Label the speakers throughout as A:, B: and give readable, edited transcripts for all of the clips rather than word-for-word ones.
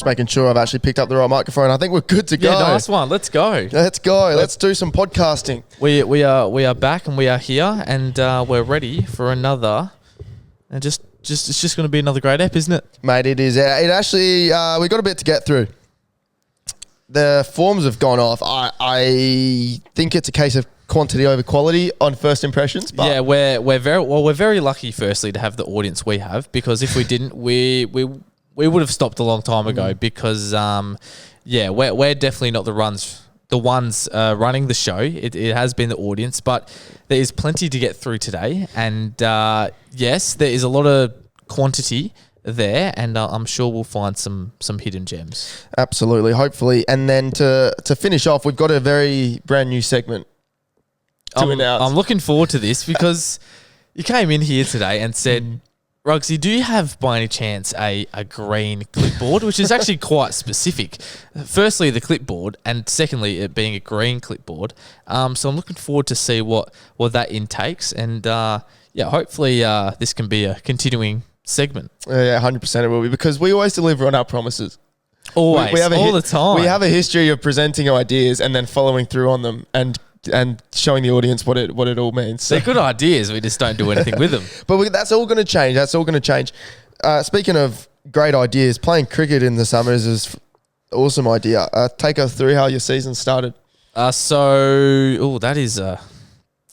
A: Just making sure I've actually picked up the right microphone. I think we're good to go.
B: Yeah, nice one. Let's go.
A: Let's go. Let's do some podcasting.
B: We are back and we are here and we're ready for another. And it's just going to be another great ep, isn't it?
A: Mate, it is. It actually, we got a bit to get through. The forms have gone off. I think it's a case of quantity over quality on first impressions. But
B: yeah, we're very lucky. Firstly, to have the audience we have, because if we didn't, we would have stopped a long time ago. Because we're definitely not the ones running the show. It has been the audience, but there is plenty to get through today. And yes, there is a lot of quantity there, and I'm sure we'll find some hidden gems.
A: Absolutely, hopefully. And then to finish off, we've got a very brand new segment to announce.
B: I'm looking forward to this because you came in here today and said, Rugsy, do you have by any chance a green clipboard, which is actually quite specific? Firstly, the clipboard, and secondly, it being a green clipboard. So I'm looking forward to see what that intakes, and hopefully this can be a continuing segment.
A: Yeah, 100% it will be, because we always deliver on our promises.
B: Always, all the time.
A: We have a history of presenting ideas and then following through on them and showing the audience what it all means. So.
B: They're good ideas. We just don't do anything with them.
A: But that's all going to change. Speaking of great ideas, playing cricket in the summers is an awesome idea. Take us through how your season started.
B: That is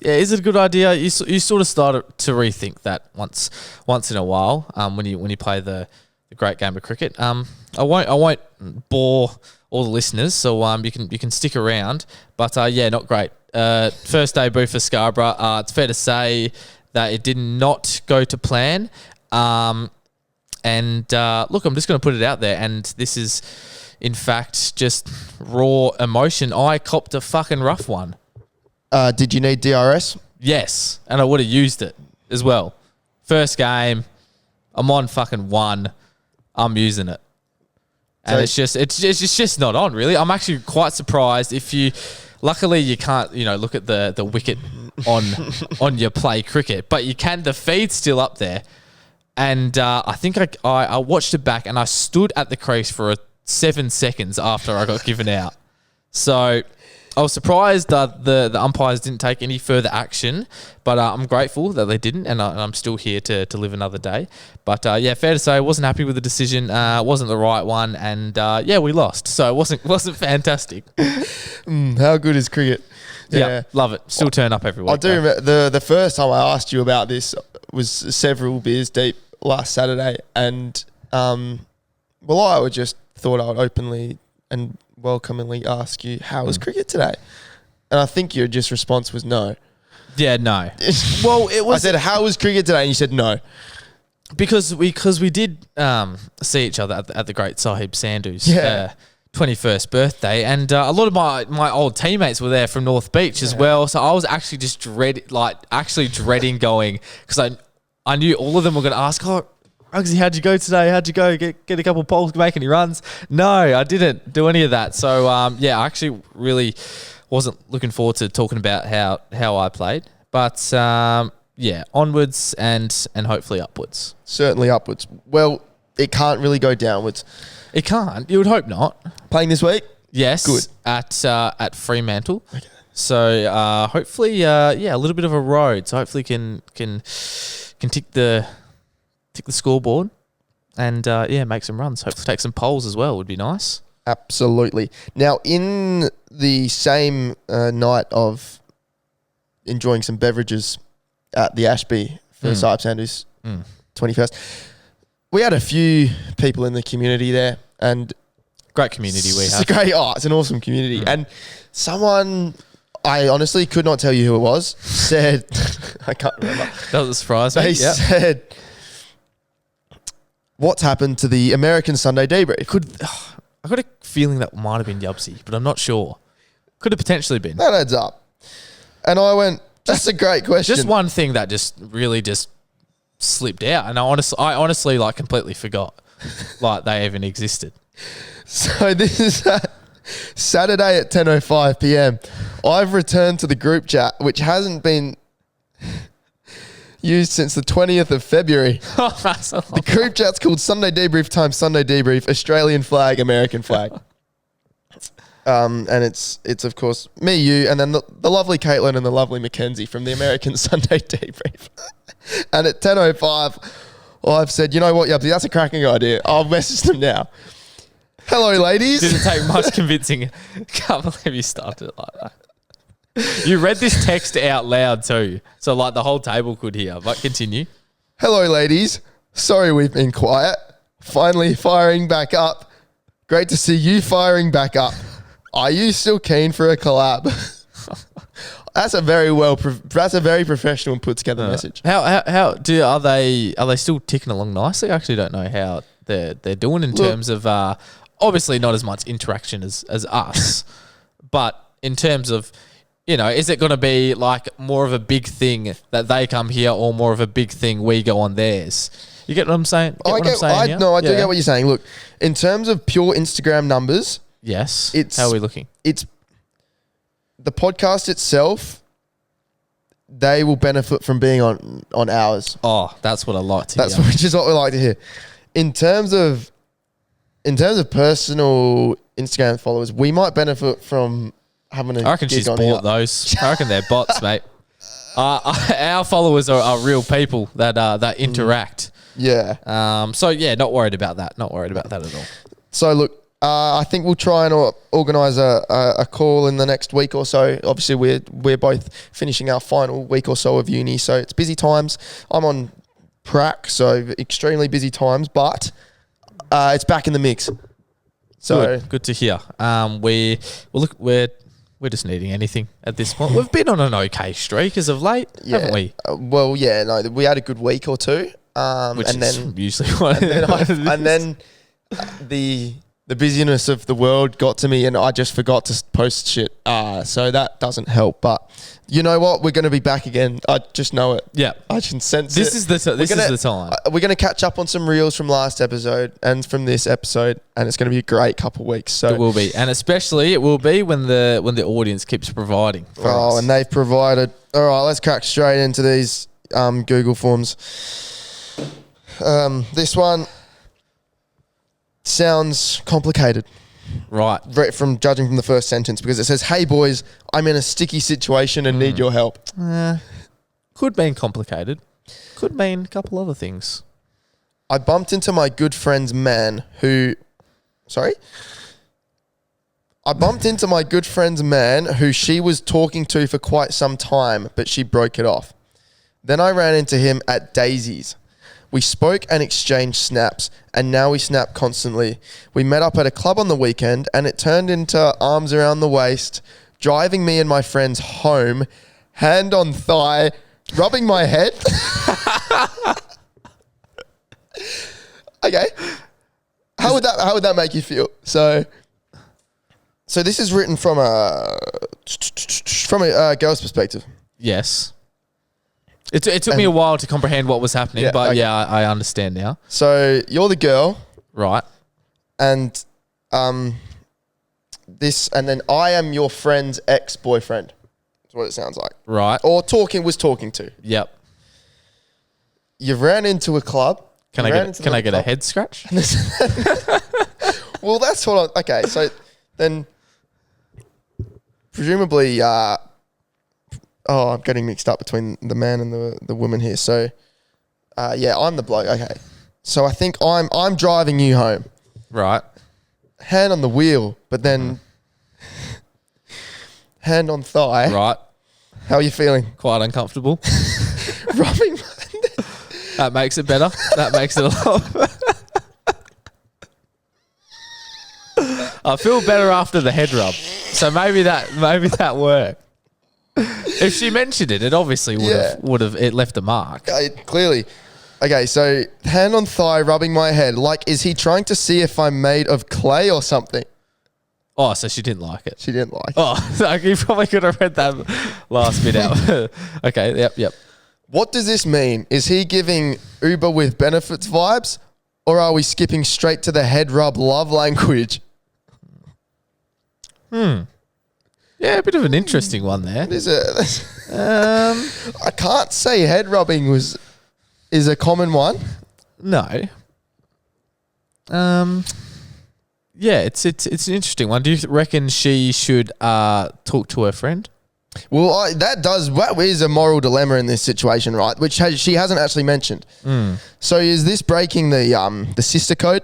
B: is it a good idea? You sort of started to rethink that once in a while when you play the great game of cricket. I won't bore all the listeners, so you can stick around. But not great. First debut for Scarborough. It's fair to say that it did not go to plan. Look, I'm just going to put it out there, and this is, in fact, just raw emotion. I copped a fucking rough one.
A: Did you need DRS?
B: Yes, and I would have used it as well. First game, I'm on fucking 1. I'm using it. And it's just not on, really. I'm actually quite surprised if you... Luckily, you can't, look at the wicket on your play cricket, but you can. The feed's still up there. And I think I watched it back and I stood at the crease for 7 seconds after I got given out. So I was surprised that the umpires didn't take any further action, but I'm grateful that they didn't, and I'm still here to live another day. But fair to say, I wasn't happy with the decision. Wasn't the right one, and we lost. So it wasn't fantastic.
A: How good is cricket?
B: Yeah, love it. Still turn up every week.
A: I do remember the first time I asked you about this was several beers deep last Saturday, and I just thought I would openly and welcomingly ask you, how was cricket today? And I think your just response was no.
B: Yeah, no. Well, it was.
A: I said, how was cricket today? And you said no.
B: Because we did see each other at the great Sahib Sandhu's 21st birthday, and a lot of my old teammates were there from North Beach as well. So I was actually just dreading going, because I knew all of them were going to ask, Rugsy, how'd you go today? How'd you go? Get a couple of poles, make any runs? No, I didn't do any of that. So, I actually really wasn't looking forward to talking about how I played. But, onwards and hopefully upwards.
A: Certainly upwards. Well, it can't really go downwards.
B: It can't. You would hope not.
A: Playing this week?
B: Yes. Good. At Fremantle. Okay. So, hopefully, a little bit of a road. So, hopefully can tick the scoreboard and make some runs. Hopefully take some poles as well would be nice.
A: Absolutely. Now, in the same night of enjoying some beverages at the Ashby for Sahib Sandhu's 21st, we had a few people in the community there, and
B: great community we have.
A: It's an awesome community. And someone, I honestly could not tell you who it was, said, I can't remember.
B: That was a surprise.
A: They said, what's happened to the American Sunday Debrief?
B: I got a feeling that might have been Yubsy, but I'm not sure. Could have potentially been.
A: That adds up. And I went, that's a great question.
B: Just one thing that just really slipped out, and I honestly completely forgot they even existed.
A: So this is Saturday at 10:05 p.m. I've returned to the group chat, which hasn't been used since the 20th of February. The group chat's called Sunday Debrief times Sunday Debrief, Australian flag, American flag. And it's of course me, you, and then the lovely Caitlin and the lovely Mackenzie from the American Sunday Debrief. And at 10:05, I've said, you know what, Yubsy, that's a cracking idea. I'll message them now. Hello, ladies.
B: Didn't take much convincing. Can't believe you started it like that. You read this text out loud too, so like the whole table could hear. But continue.
A: Hello, ladies. Sorry we've been quiet. Finally firing back up. Great to see you firing back up. Are you still keen for a collab? That's a very professional and put together message.
B: Are they still ticking along nicely? I actually don't know how they're doing in terms of obviously not as much interaction as us, but in terms of, you know, is it going to be like more of a big thing that they come here or more of a big thing we go on theirs? You get what I'm saying?
A: I do get what you're saying. Look, in terms of pure Instagram numbers,
B: yes. How are we looking?
A: It's the podcast itself. They will benefit from being on ours.
B: Oh, that's what I like to hear.
A: Which is what we like to hear. In terms of personal Instagram followers, we might benefit from having a.
B: I reckon she's bought those. I reckon they're bots, mate. Our followers are real people that interact.
A: Yeah.
B: So yeah, not worried about that. Not worried about that at all.
A: So look, I think we'll try and organise a call in the next week or so. Obviously, we're both finishing our final week or so of uni, so it's busy times. I'm on prac, so extremely busy times, but it's back in the mix. So
B: good to hear. We're just needing anything at this point. We've been on an okay streak as of late, haven't we?
A: We had a good week or two.
B: Then usually what
A: and then the busyness of the world got to me and I just forgot to post shit. So that doesn't help. But you know what? We're going to be back again. I just know it.
B: Yeah.
A: I can sense
B: this
A: it.
B: Is the time.
A: We're going to catch up on some reels from last episode and from this episode, and it's going to be a great couple of weeks. So
B: it will be. And especially it will be when the audience keeps providing for us.
A: And they've provided. All right, let's crack straight into these Google Forms. This one sounds complicated.
B: Right.
A: From judging from the first sentence, because it says, "Hey boys, I'm in a sticky situation and need your help."
B: Could mean complicated. Could mean a couple other things.
A: I bumped into my good friend's man who she was talking to for quite some time, but she broke it off. Then I ran into him at Daisy's. We spoke and exchanged snaps, and now we snap constantly. We met up at a club on the weekend, and it turned into arms around the waist, driving me and my friends home, hand on thigh, rubbing my head. Okay. How would that make you feel? So this is written from a girl's perspective.
B: Yes. It took me a while to comprehend what was happening, I understand now.
A: So you're the girl,
B: right?
A: And then I am your friend's ex-boyfriend. That's what it sounds like,
B: right?
A: Or was talking to.
B: Yep.
A: You ran into a club.
B: Can I get a head scratch?
A: Well, that's what. Okay, so then presumably. I'm getting mixed up between the man and the woman here. So, I'm the bloke. Okay. So I think I'm driving you home.
B: Right.
A: Hand on the wheel, but then hand on thigh.
B: Right.
A: How are you feeling?
B: Quite uncomfortable.
A: Rubbing.
B: That makes it better. That makes it a lot better. I feel better after the head rub. So maybe that worked. If she mentioned it, it obviously would have it left a mark.
A: Clearly. Okay, so hand on thigh, rubbing my head. Like, is he trying to see if I'm made of clay or something?
B: Oh, so she didn't like it.
A: She didn't like it.
B: Oh, so you probably could have read that last bit out. Okay, yep.
A: What does this mean? Is he giving Uber with benefits vibes, or are we skipping straight to the head rub love language?
B: Yeah, a bit of an interesting one there.
A: I can't say head rubbing is a common one.
B: No. Yeah, it's an interesting one. Do you reckon she should talk to her friend?
A: Well, that is a moral dilemma in this situation, right? Which she hasn't actually mentioned. So is this breaking the sister code?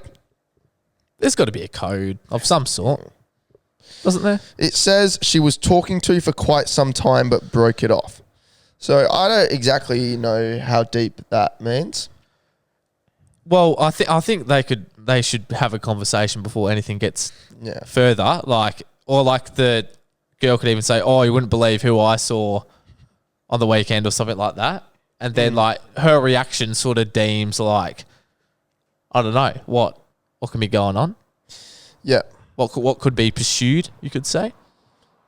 B: There's got to be a code of some sort, doesn't there?
A: It says she was talking to for quite some time but broke it off. So I don't exactly know how deep that means.
B: Well, I think they should have a conversation before anything gets further. Or the girl could even say, "Oh, you wouldn't believe who I saw on the weekend," or something like that. And then her reaction sort of deems I don't know what can be going on.
A: Yeah.
B: What could be pursued? You could say.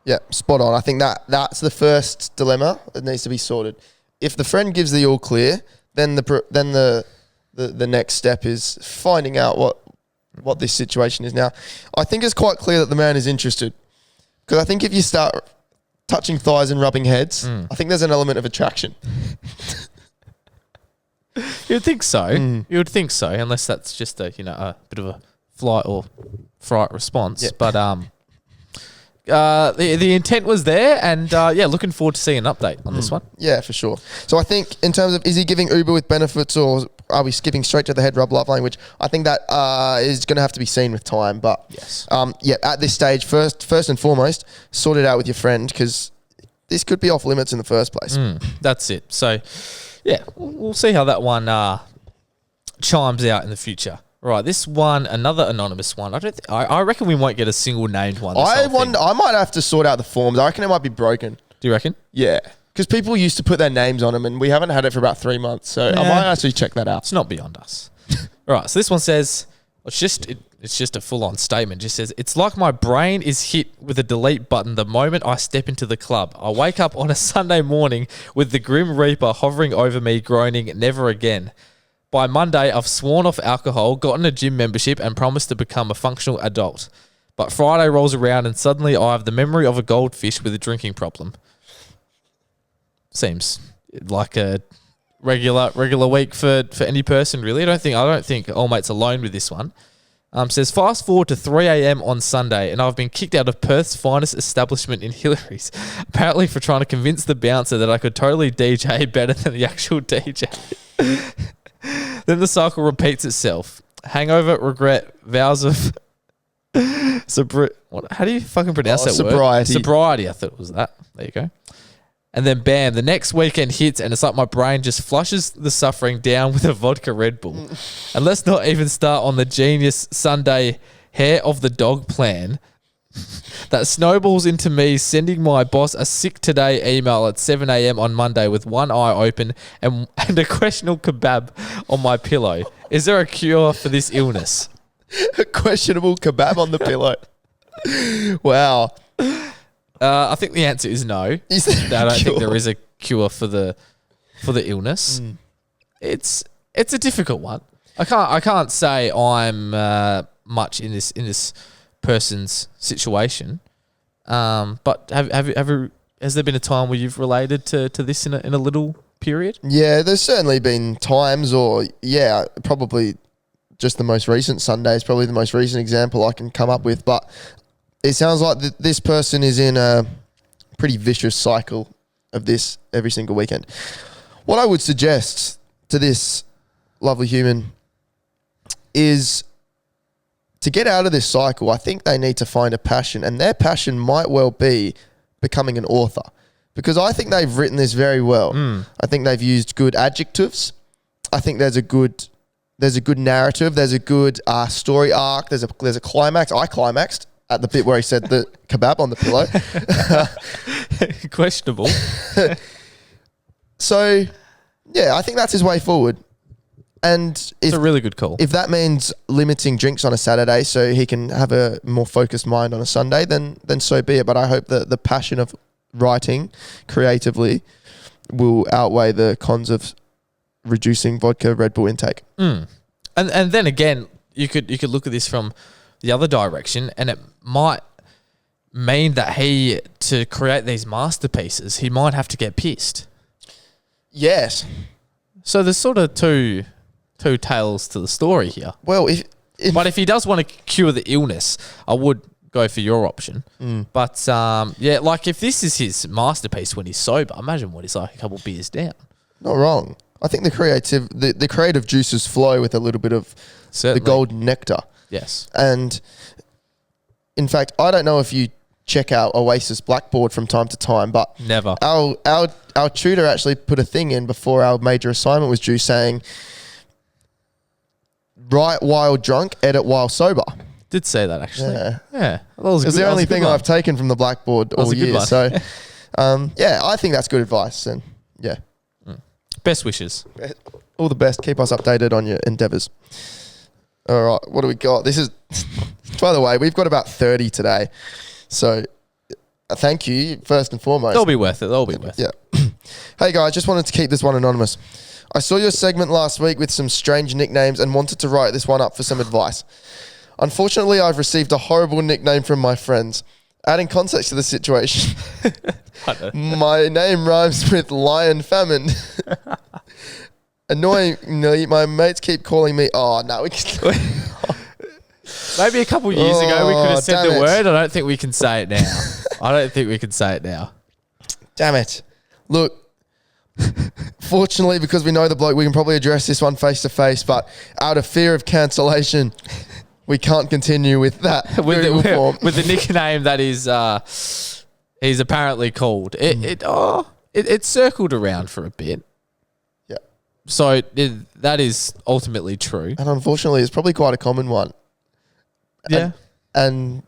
A: Yeah, spot on. I think that's the first dilemma that needs to be sorted. If the friend gives the all clear, then the next step is finding out what this situation is now. I think it's quite clear that the man is interested, because I think if you start touching thighs and rubbing heads, I think there's an element of attraction.
B: You would think so. You would think so, unless that's just a bit of a flight or fright response. Yeah. But the intent was there, and looking forward to seeing an update on this one.
A: Yeah, for sure. So I think in terms of, is he giving Uber with benefits, or are we skipping straight to the head rub love language? I think that is going to have to be seen with time. But
B: yes,
A: at this stage, first and foremost, sort it out with your friend, because this could be off limits in the first place.
B: That's it. So yeah, we'll see how that one chimes out in the future. Right, this one, another anonymous one. I reckon we won't get a single named one.
A: I might have to sort out the forms. I reckon it might be broken.
B: Do you reckon?
A: Yeah, because people used to put their names on them, and we haven't had it for about 3 months. So I might actually check that out.
B: It's not beyond us. Right, so this one says, it's just a full-on statement. It just says, "It's like my brain is hit with a delete button the moment I step into the club. I wake up on a Sunday morning with the Grim Reaper hovering over me, groaning, 'Never again.' By Monday, I've sworn off alcohol, gotten a gym membership, and promised to become a functional adult. But Friday rolls around, and suddenly I have the memory of a goldfish with a drinking problem." Seems like a regular week for any person, really. I don't think Old Mate's alone with this one. Says, "Fast forward to 3 a.m. on Sunday, and I've been kicked out of Perth's finest establishment in Hillary's, apparently for trying to convince the bouncer that I could totally DJ better than the actual DJ." Then the cycle repeats itself. Hangover, regret, vows of how do you fucking pronounce that
A: sobriety.
B: word? Sobriety. I thought it was that. There you go. And then bam, the next weekend hits, and it's like my brain just flushes the suffering down with a vodka Red Bull. And let's not even start on the genius Sunday hair of the dog plan that snowballs into me sending my boss a sick today email at 7 a.m. on Monday with one eye open and a questionable kebab on my pillow. Is there a cure for this illness?
A: A questionable kebab on the pillow. Wow.
B: I think the answer is no. I don't think there is a cure for the illness. It's a difficult one. I can't say I'm much in this person's situation. But has there been a time where you've related to this in a little period?
A: Yeah, there's certainly been times, probably just the most recent Sunday is probably the most recent example I can come up with. But it sounds like this person is in a pretty vicious cycle of this every single weekend. What I would suggest to this lovely human is to get out of this cycle. I think they need to find a passion, and their passion might well be becoming an author, because I think they've written this very well. I think they've used good adjectives. I think there's a good narrative. There's a good story arc. There's a climax. I climaxed at the bit where he said the kebab on the pillow.
B: Questionable.
A: So, yeah, I think that's his way forward. And
B: it's a really good call.
A: If that means limiting drinks on a Saturday so he can have a more focused mind on a Sunday, then so be it. But I hope that the passion of writing creatively will outweigh the cons of reducing vodka Red Bull intake.
B: And then again, you could look at this from the other direction, and it might mean that he to create these masterpieces, he might have to get pissed.
A: Yes.
B: So there's sort of two tales to the story here.
A: Well,
B: but if he does want to cure the illness, I would go for your option. But yeah, like if this is his masterpiece when he's sober, imagine what he's like a couple beers down.
A: Not wrong. I think the creative juices flow with a little bit of the golden nectar.
B: Yes.
A: And in fact, I don't know if you check our Oasis Blackboard from time to time, but
B: never.
A: Our tutor actually put a thing in before our major assignment was due saying, write while drunk, edit while sober.
B: Did say that actually.
A: Yeah.
B: That was
A: the only thing I've taken from the Blackboard all year. So, yeah, I think that's good advice. And yeah.
B: Best wishes.
A: All the best. Keep us updated on your endeavours. All right, what do we got? This is, by the way, we've got about 30 today. So, thank you, first and foremost.
B: They'll be worth it.
A: Yeah. Hey, guys, just wanted to keep this one anonymous. I saw your segment last week with some strange nicknames and wanted to write this one up for some advice. Unfortunately, I've received a horrible nickname from my friends. Adding context to the situation, my name rhymes with lion famine. Annoyingly, my mates keep calling me. Oh no, we can.
B: Maybe a couple years ago we could have said the word. I don't think we can say it now.
A: Damn it! Look, fortunately, because we know the bloke, we can probably address this one face to face. But out of fear of cancellation, we can't continue with that
B: with the nickname that is he's apparently called. It circled around for a bit.
A: Yeah.
B: So that is ultimately true.
A: And unfortunately, it's probably quite a common one.
B: Yeah.
A: And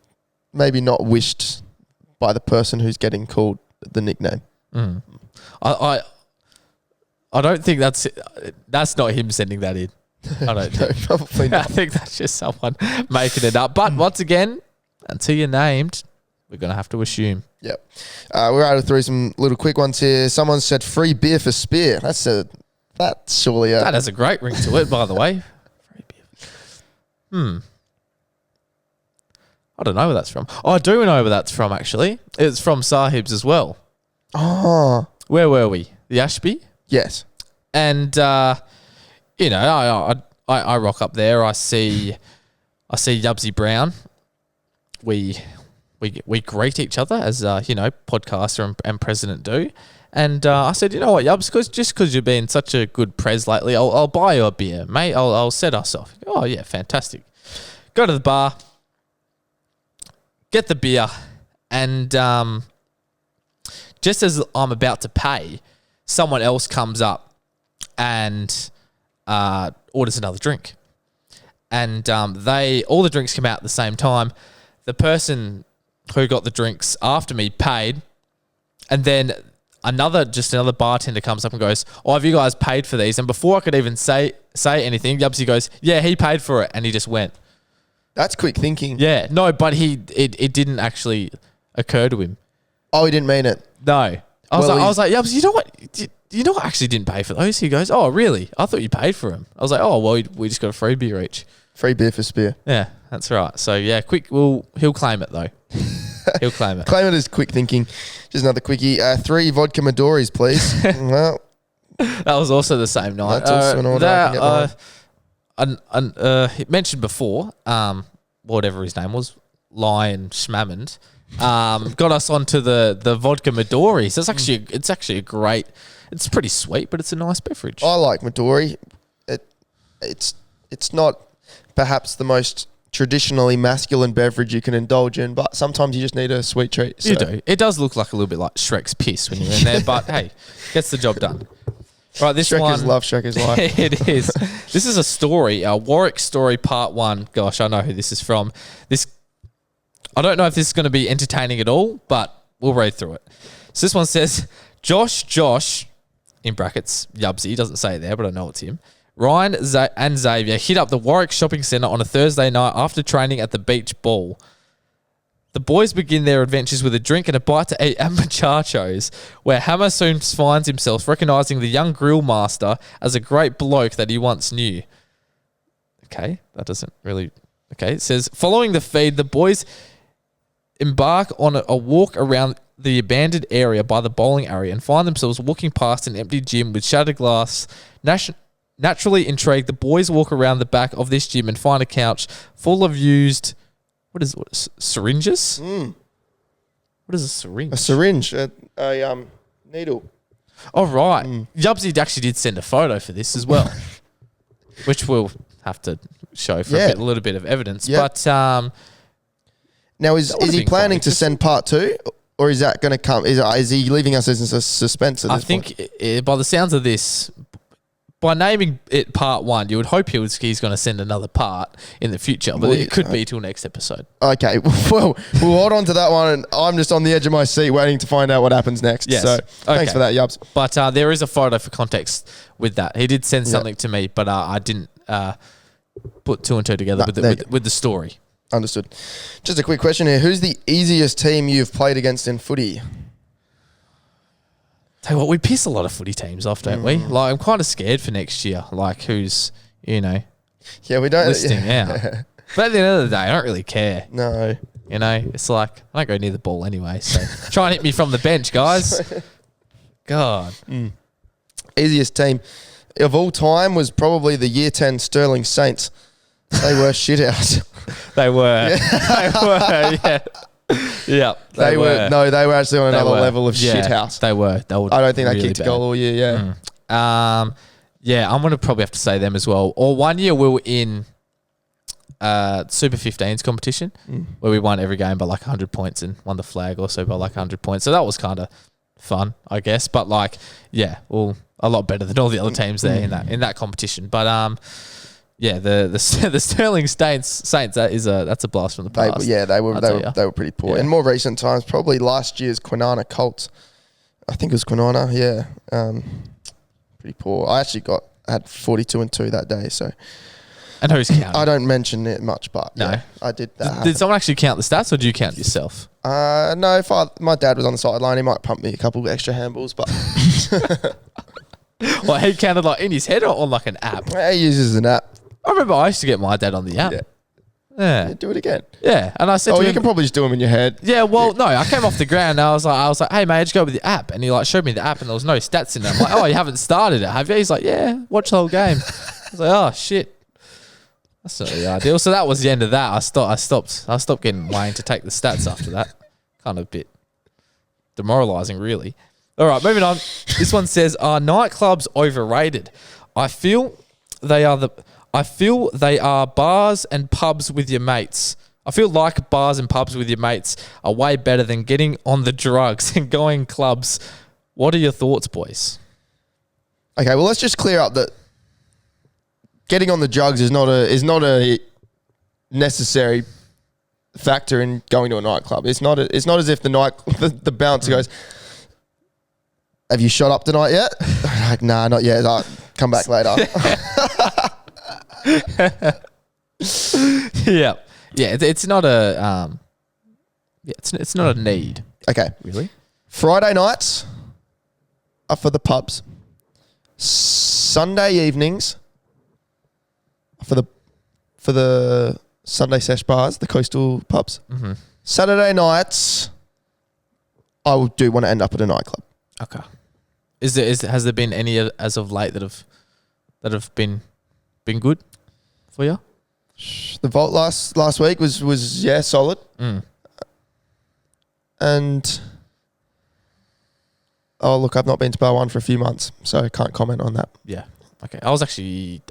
A: maybe not wished by the person who's getting called the nickname.
B: I don't think that's not him sending that in. I don't think.
A: No, probably not.
B: I think that's just someone making it up. But once again, until you're named, we're going to have to assume.
A: Yep. We're able to throw some little quick ones here. Someone said free beer for Spear. That's surely
B: that has a great ring to it, by the way. Free beer. I don't know where that's from. Oh, I do know where that's from, actually. It's from Sahib's as well.
A: Oh.
B: Where were we? The Ashby?
A: Yes.
B: And, you know, I rock up there. I see Yubsy Brown. We greet each other as, you know, podcaster and president do. And I said, you know what, Yubs, just because you've been such a good pres lately, I'll buy you a beer, mate. I'll set us off. Oh, yeah, fantastic. Go to the bar. Get the beer, and just as I'm about to pay, someone else comes up and orders another drink. And all the drinks come out at the same time. The person who got the drinks after me paid, and then another bartender comes up and goes, "Oh, have you guys paid for these?" And before I could even say anything, Yubsy goes, "Yeah, he paid for it," and he just went.
A: That's quick thinking.
B: Yeah, no, but it didn't actually occur to him.
A: Oh, he didn't mean it.
B: No, I was like, Yubs, you know what? You know, I actually didn't pay for those. He goes, "Oh, really? I thought you paid for them." I was like, "Oh, well, we just got a free beer each."
A: Free beer for Spear.
B: Yeah, that's right. So yeah, quick. He'll claim it though. He'll claim it.
A: Claim it as quick thinking. Just another quickie. 3 vodka Midoris, please. Well,
B: that was also the same night.
A: That's also an order I can get behind.
B: He mentioned before, whatever his name was, Lion Schmammond, got us onto the vodka Midori. So it's actually a great. It's pretty sweet, but it's a nice beverage.
A: I like Midori. It's not perhaps the most traditionally masculine beverage you can indulge in, but sometimes you just need a sweet treat. So.
B: You do. It does look like a little bit like Shrek's piss when you're in there, but hey, gets the job done. Right, this
A: Shrek
B: one.
A: is love, Shrek is life.
B: It is. This is a story, our Warwick story part 1. Gosh, I know who this is from. I don't know if this is going to be entertaining at all, but we'll read through it. So this one says, Josh, in brackets, Yubsy, doesn't say it there, but I know it's him. Ryan and Xavier hit up the Warwick Shopping Centre on a Thursday night after training at the beach ball. The boys begin their adventures with a drink and a bite to eat at Machacho's, where Hammer soon finds himself recognising the young grill master as a great bloke that he once knew. Okay, that doesn't really... Okay, it says, following the feed, the boys embark on a walk around the abandoned area by the bowling area and find themselves walking past an empty gym with shattered glass. Naturally intrigued, the boys walk around the back of this gym and find a couch full of used, syringes? What is a syringe?
A: A syringe, a needle.
B: Oh, right. Yubsy actually did send a photo for this as well, which we'll have to show for a little bit of evidence. Yep. But
A: now, is he planning to send part 2? Or is that going to come? Is he leaving us as a suspense at this point?
B: I think by the sounds of this, by naming it part 1, you would hope he's going to send another part in the future, but it could be till next episode.
A: Okay, well, we'll hold on to that one, and I'm just on the edge of my seat waiting to find out what happens next.
B: Yes.
A: So thanks for that, Yubs.
B: But there is a photo for context with that. He did send something to me, but I didn't put 2 and 2 together with the story.
A: Understood. Just a quick question here. Who's the easiest team you've played against in footy?
B: Tell you what, we piss a lot of footy teams off, don't we? Like, I'm kind of scared for next year. Like, who's,
A: we don't
B: listing out. But at the end of the day, I don't really care.
A: No.
B: It's like, I don't go near the ball anyway, so try and hit me from the bench, guys. God.
A: Easiest team of all time was probably the Year 10 Sterling Saints. They were shit out.
B: They were. Yeah. Yeah.
A: They were. No, they were actually on another level of shit house.
B: They were.
A: I don't think they kicked a goal all year,
B: I'm going to probably have to say them as well. Or one year we were in Super 15s competition where we won every game by like 100 points and won the flag also by like 100 points. So that was kind of fun, I guess. But like, a lot better than all the other teams there in that competition. But the Sterling Saints that's a blast from the past.
A: They were pretty poor. In more recent times, probably last year's Kwinana Colts. I think it was Kwinana. Pretty poor. I actually had 42 and 2 that day. So,
B: and who's counting?
A: I don't mention it much, but
B: no,
A: I did that.
B: Did someone actually count the stats, or do you count yourself?
A: No. If my dad was on the sideline, he might pump me a couple extra handballs, but.
B: Well, he counted like in his head or on like an app.
A: He uses an app.
B: I remember I used to get my dad on the app. Yeah.
A: Do it again.
B: Yeah. And I said to him,
A: you can probably just do them in your head.
B: Yeah, well, no, I came off the ground and I was like, hey, mate, just go with the app. And he like showed me the app and there was no stats in it. I'm like, oh, you haven't started it, have you? He's like, yeah, watch the whole game. I was like, oh, shit. That's not the ideal. So that was the end of that. I stopped getting Wayne to take the stats after that. Kind of a bit demoralising, really. All right, moving on. This one says, are nightclubs overrated? I feel they are bars and pubs with your mates. I feel like bars and pubs with your mates are way better than getting on the drugs and going clubs. What are your thoughts, boys?
A: Okay, well, let's just clear up that getting on the drugs is not a necessary factor in going to a nightclub. It's not as if the bouncer goes, have you shot up tonight yet? Like, nah, not yet. Like, come back later.
B: Yeah. It's not a it's not a need.
A: Okay,
B: really.
A: Friday nights are for the pubs. Sunday evenings are for the Sunday sesh bars, the coastal pubs. Mm-hmm. Saturday nights, I do want to end up at a nightclub.
B: Okay. Has there been any as of late that have been good for you?
A: The Vault last week was solid. And look, I've not been to Bar 1 for a few months, so I can't comment on that.
B: Yeah. Okay.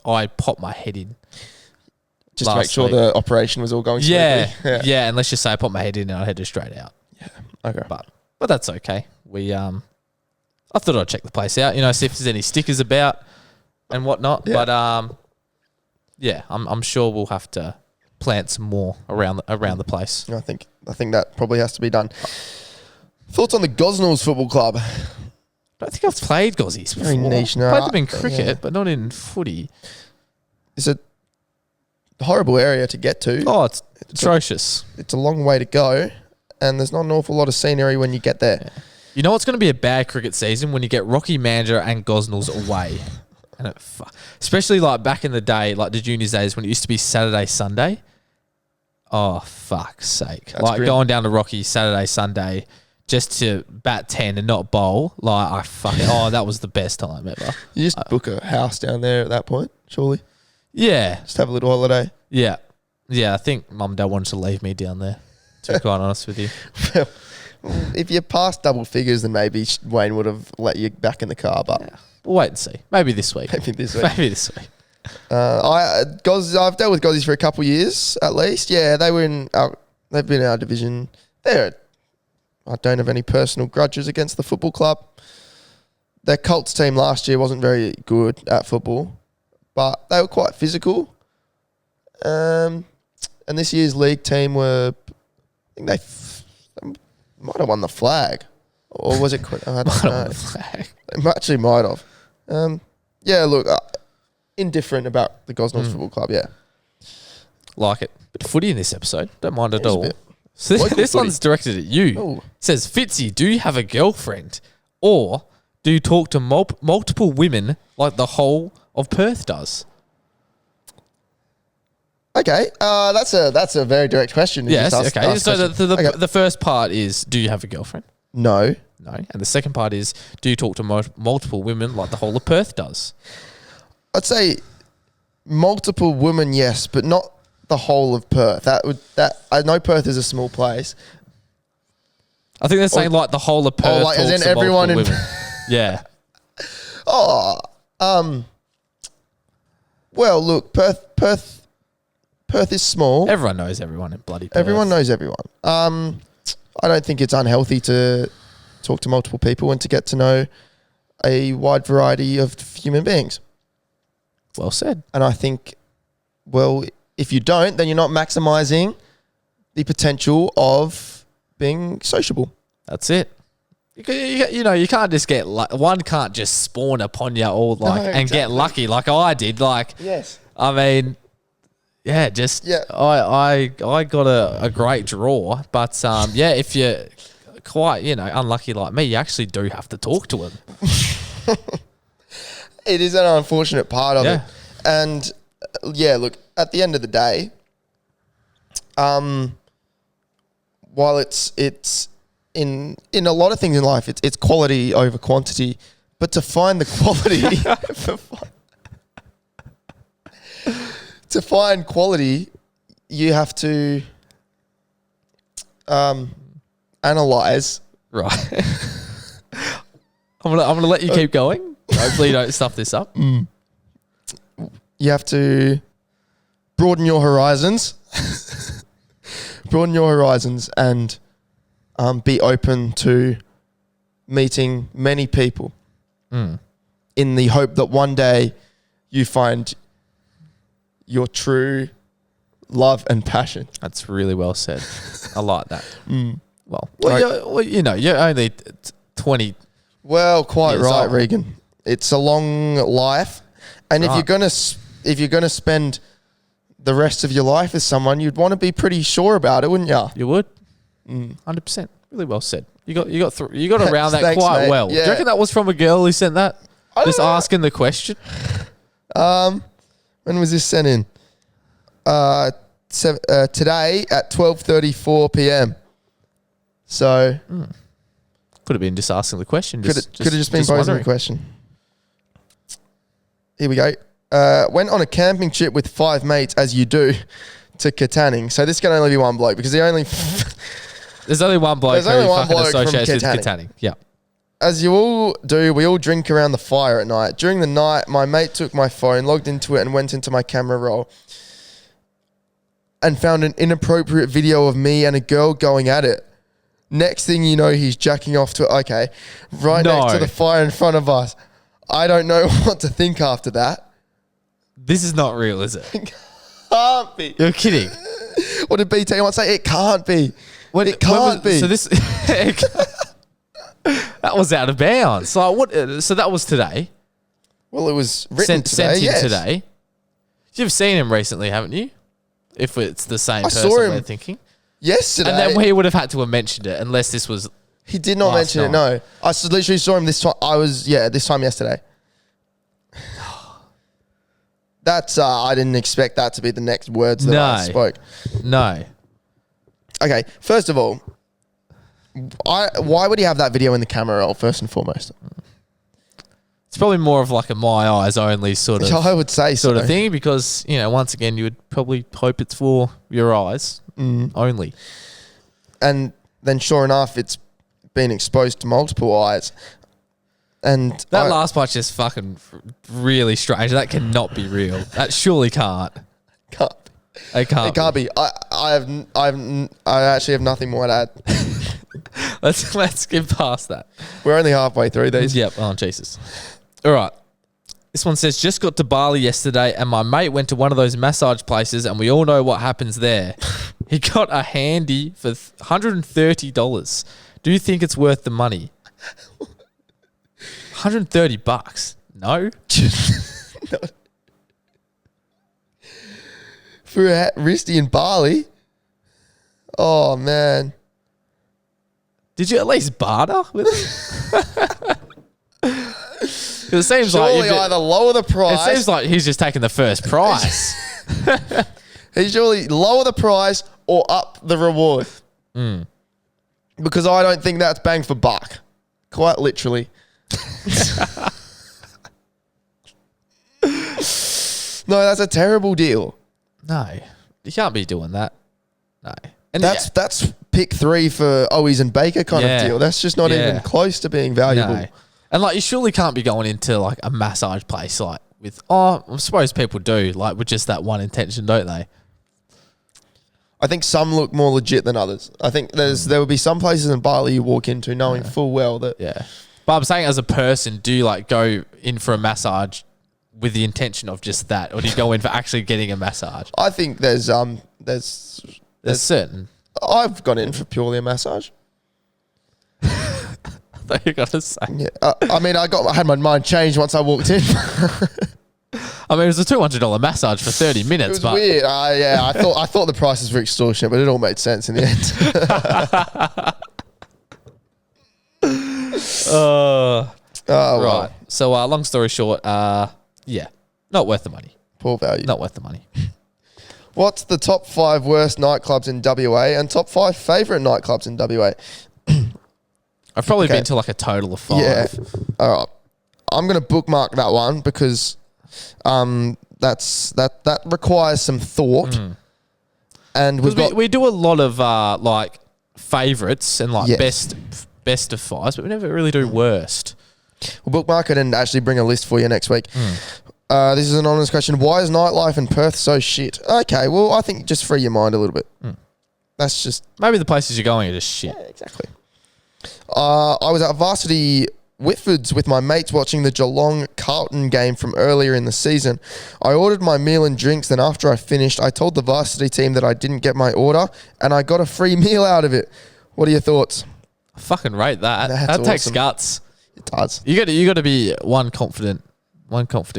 B: I popped my head in
A: just to make sure the operation was all going smoothly.
B: Yeah. And let's just say I popped my head in and I headed straight out.
A: Yeah. Okay.
B: But that's okay. I thought I'd check the place out, see if there's any stickers about and whatnot. Yeah. But I'm sure we'll have to plant some more around the place.
A: I think that probably has to be done. Thoughts on the Gosnells Football Club?
B: I don't think I've played Gozzies before.
A: Very niche. No,
B: I've played them in cricket, but not in footy.
A: It's a horrible area to get to.
B: Oh, it's atrocious.
A: It's a long way to go, and there's not an awful lot of scenery when you get there.
B: Yeah. You know what's going to be a bad cricket season? When you get Rocky Mandurah and Gosnells away. And especially like back in the day, like the juniors days when it used to be Saturday, Sunday. Oh, fuck's sake. That's like grim. Going down to Rocky Saturday, Sunday, just to bat 10 and not bowl, like that was the best time ever.
A: You just book a house down there at that point, surely.
B: Yeah.
A: Just have a little holiday.
B: Yeah. Yeah, I think Mum and Dad wanted to leave me down there, to be quite honest with you.
A: Well, if you passed double figures, then maybe Wayne would have let you back in the car, but...
B: Yeah. We'll wait and see. Maybe this week.
A: Maybe this week. I've dealt with Gozzies for a couple of years, at least. Yeah, they've been in our division. I don't have any personal grudges against the football club. Their Colts team last year wasn't very good at football, but they were quite physical. And this year's league team were, I think they might have won the flag. Or was it? I don't know.
B: The flag.
A: They actually might have. Yeah, look, indifferent about the Gosnells Football Club, yeah.
B: Like it. Bit of footy in this episode. Don't mind at
A: It's a
B: all.
A: bit.
B: So this
A: footy.
B: one's directed at you.
A: Ooh.
B: It says, Fitzy, do you have a girlfriend? Or do you talk to multiple women like the whole of Perth does?
A: Okay, that's a very direct question. You
B: Yes,
A: just asked-
B: okay.
A: asked
B: So
A: question.
B: the the first part is, do you have a girlfriend?
A: No.
B: No. And the second part is, do you talk to multiple women like the whole of Perth does?
A: I'd say multiple women, yes, but not the whole of Perth. I know Perth is a small place.
B: I think they're saying like the whole of Perth.
A: like, as
B: talks
A: in
B: to
A: everyone
B: multiple
A: in-
B: women. Yeah.
A: Well, look, Perth is small.
B: Everyone knows everyone in bloody Perth.
A: Everyone knows everyone. I don't think it's unhealthy to talk to multiple people and to get to know a wide variety of human beings.
B: Well said.
A: And I think, well, if you don't, then you're not maximising the potential of being sociable.
B: That's it. You can't just get one can't just spawn upon you all and get lucky like I did. Like,
A: Yes.
B: I mean, yeah, I got a great draw, but if you're quite unlucky like me, you actually do have to talk to him.
A: It is an unfortunate part of
B: Yeah.
A: it. And look, at the end of the day, while it's in a lot of things in life, it's quality over quantity, but to find the quality, to find quality, you have to analyze.
B: Right. I'm gonna let you keep going. Hopefully you don't stuff this up.
A: You have to broaden your horizons. And be open to meeting many people in the hope that one day you find your true love and passion.
B: That's really well said. I like that. Well,
A: Like-
B: you're only 20.
A: Well, quite
B: Years
A: right,
B: old.
A: Regan. It's a long life, and if
B: Right.
A: you're gonna spend the rest of your life with someone, you'd want to be pretty sure about it, wouldn't you?
B: You would? 100%. Really well said. You got around that
A: Thanks,
B: quite
A: mate.
B: well.
A: Yeah.
B: Do you reckon that was from a girl who sent that?
A: I don't
B: Just
A: know.
B: asking the question?
A: When was this sent in? Today at 12:34 p.m. So
B: Could have been just asking the question.
A: could have just been posing
B: wondering.
A: the question. Here we go. Went on a camping trip with 5 mates, as you do, to Katanning. So this can only be one bloke because the only,
B: There's only one bloke
A: There's only
B: who
A: one
B: fucking
A: bloke from
B: associates with
A: Katanning.
B: Katanning. Yeah.
A: as you all do, we all drink around the fire at night. During the night, my mate took my phone, logged into it, and went into my camera roll and found an inappropriate video of me and a girl going at it. Next thing you know, he's jacking off to it. Okay, right next to the fire in front of us. I don't know what to think after that.
B: This is not real, is it?
A: Can't be.
B: You're kidding.
A: What did BT once say? It can't be. It can't be.
B: So this that was out of bounds. Like what? So that was today.
A: Well, it was written
B: Sent
A: today.
B: in
A: Yes.
B: today. You've seen him recently, haven't you? If it's the same person
A: saw him
B: we're thinking.
A: Yesterday.
B: And then we would have had to have mentioned it unless this was.
A: He did not
B: last
A: mention it. No, I literally saw him this time. This time yesterday. That's I didn't expect that to be the next words that I spoke.
B: No.
A: Okay, first of all, Why would he have that video in the camera roll first and foremost?
B: It's probably more of like a my eyes only sort of.
A: I would say
B: sort of thing because once again you would probably hope it's for your eyes only.
A: And then sure enough, it's been exposed to multiple eyes. And
B: that last part's just fucking really strange. That cannot be real. That surely can't. It can't be. I actually have nothing more to add. Let's get past that.
A: We're only halfway through these.
B: Yep. Oh, Jesus. All right. This one says, just got to Bali yesterday and my mate went to one of those massage places and we all know what happens there. He got a handy for $130. Do you think it's worth the money? $130? No.
A: No. For a wristy in Bali? Oh, man.
B: Did you at least barter with him? It seems
A: surely
B: like
A: either lower the price.
B: It seems like he's just taking the first price.
A: He's surely lower the price or up the reward. Because I don't think that's bang for buck. Quite literally. No, that's a terrible deal.
B: No, you can't be doing that. No. And
A: that's pick 3 for Owies and Baker kind of deal. That's just not even close to being valuable.
B: No. And like you surely can't be going into like a massage place like with I suppose people do like with just that one intention, don't they?
A: I think some look more legit than others. I think there will be some places in Bali you walk into knowing full well that
B: But I'm saying as a person, do you like go in for a massage with the intention of just that, or do you go in for actually getting a massage?
A: I think there's
B: certain.
A: I've gone in for purely a massage.
B: I thought you got to say.
A: Yeah, I had my mind changed once I walked in.
B: I mean, it was a $200 massage for 30 minutes.
A: It was weird. I thought the prices were extortionate, but it all made sense in the end. Right.
B: Well. So, long story short, not worth the money.
A: Poor value.
B: Not worth the money.
A: What's the top 5 worst nightclubs in WA and top 5 favourite nightclubs in WA?
B: I've probably been to like a total of 5.
A: Yeah. All right. I'm going to bookmark that one because that requires some thought. And
B: we do a lot of like favourites and like best of 5s, but we never really do worst.
A: We'll bookmark it and actually bring a list for you next week. This is an honest question. Why is nightlife in Perth so shit? Okay, well, I think just free your mind a little bit. That's just...
B: Maybe the places you're going are just shit.
A: Yeah, exactly. I was at Varsity Whitfords with my mates watching the Geelong Carlton game from earlier in the season. I ordered my meal and drinks, then after I finished, I told the varsity team that I didn't get my order and I got a free meal out of it. What are your thoughts?
B: I fucking rate that. That takes
A: awesome.
B: Guts.
A: It does.
B: You got to be one confident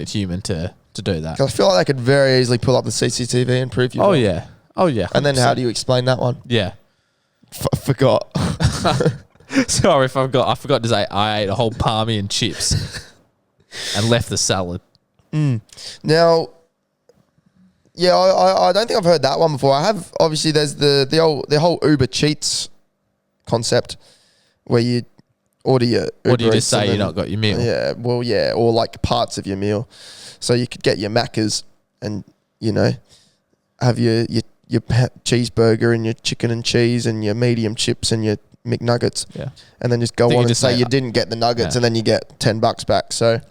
B: human to do that.
A: I feel like they could very easily pull up the CCTV and prove you.
B: Oh yeah. 100%.
A: And then how do you explain that one?
B: Yeah.
A: Forgot.
B: Sorry if I forgot to say I ate a whole palmy and chips and left the salad.
A: Now, yeah, I don't think I've heard that one before. I have. Obviously, there's the whole Uber Cheats concept where you order your Uber
B: What do you just
A: Eats
B: say
A: and
B: you not got your meal?
A: Yeah, well, yeah, or like parts of your meal. So you could get your Maccas and have your cheeseburger and your chicken and cheese and your medium chips and your McNuggets.
B: Yeah.
A: And then just go on and say you didn't get the nuggets and then you get $10 back. So,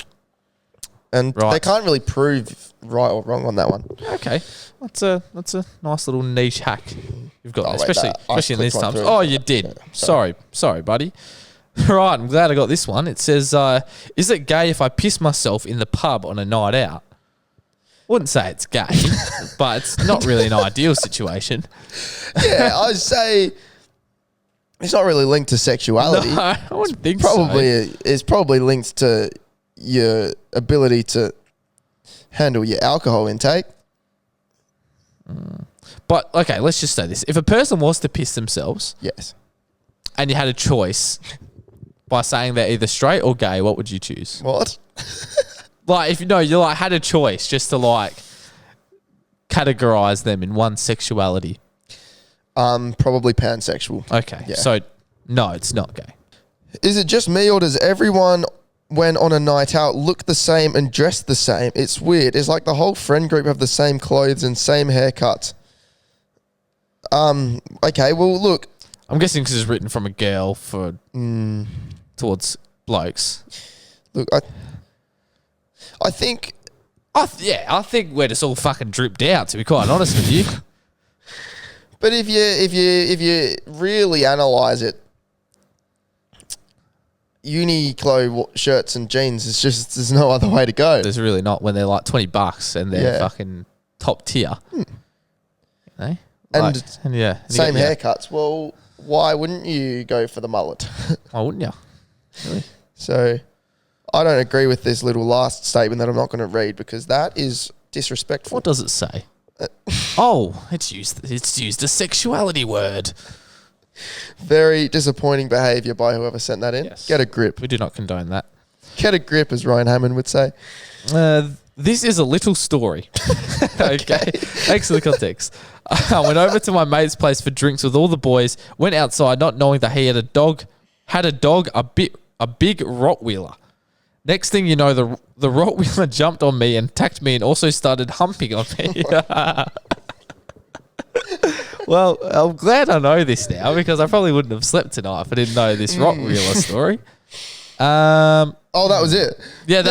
A: and they can't really prove right or wrong on that one.
B: Okay. That's a nice little niche hack you've got, especially in these times.
A: through.
B: Oh, you did. Yeah, sorry, buddy. Right, I'm glad I got this one. It says, is it gay if I piss myself in the pub on a night out? Wouldn't say it's gay, but it's not really an ideal situation.
A: Yeah, I'd say it's not really linked to sexuality.
B: No, I wouldn't think
A: It's probably linked to your ability to handle your alcohol intake.
B: But, okay, let's just say this. If a person was to piss themselves
A: Yes.
B: and you had a choice by saying they're either straight or gay, what would you choose?
A: What?
B: Like, if you like had a choice just to like categorize them in one sexuality.
A: Probably pansexual.
B: Okay.
A: Yeah.
B: So No, it's not gay.
A: Is it just me, or does everyone, when on a night out, look the same and dress the same? It's weird. It's like the whole friend group have the same clothes and same haircuts. Okay, well, look.
B: I'm guessing because it's written from a girl for towards blokes.
A: Look, I think...
B: I think we're just all fucking dripped out, to be quite honest with you.
A: But if you really analyse it, Uniqlo shirts and jeans is just, there's no other way to go.
B: There's really not, when they're like $20 and they're fucking top tier. You know?
A: And same haircuts. Well, why wouldn't you go for the mullet?
B: Why wouldn't you? Really?
A: So I don't agree with this little last statement that I'm not going to read, because that is disrespectful.
B: What does it say? It's used a sexuality word.
A: Very disappointing behaviour by whoever sent that in.
B: Yes.
A: Get a grip.
B: We do not condone that.
A: Get a grip, as Ryan Hammond would say.
B: This is a little story. Okay. Thanks for the context. I went over to my mate's place for drinks with all the boys, went outside not knowing that he had a dog, a big Rottweiler. Next thing you know, the Rottweiler jumped on me and attacked me and also started humping on me. Well, I'm glad I know this now, because I probably wouldn't have slept tonight if I didn't know this Rottweiler story.
A: That was it.
B: Yeah,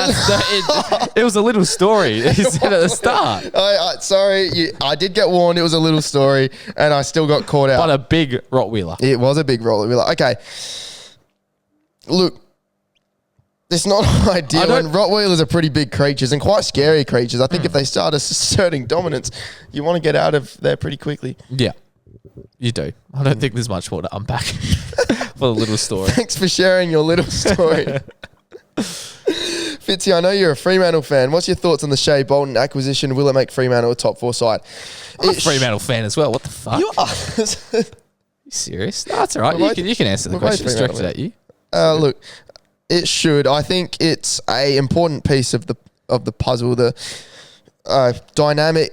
B: it was a little story. He said at the start.
A: Sorry, I did get warned it was a little story, and I still got caught out.
B: But a big Rottweiler.
A: It was a big Rottweiler. Okay. Look, it's not ideal, and Rottweilers are pretty big creatures and quite scary creatures. I think if they start asserting dominance, you want to get out of there pretty quickly.
B: Yeah, you do. I don't think there's much more to unpack for the little story.
A: Thanks for sharing your little story. Fitzy, I know you're a Fremantle fan. What's your thoughts on the Shea Bolton acquisition? Will it make Fremantle a top 4 side?
B: I'm a Fremantle fan as well. What the fuck?
A: You are.
B: You serious? No, that's all right. You can answer the question. It's directed at you.
A: Look, it should. I think it's a important piece of the puzzle. The dynamic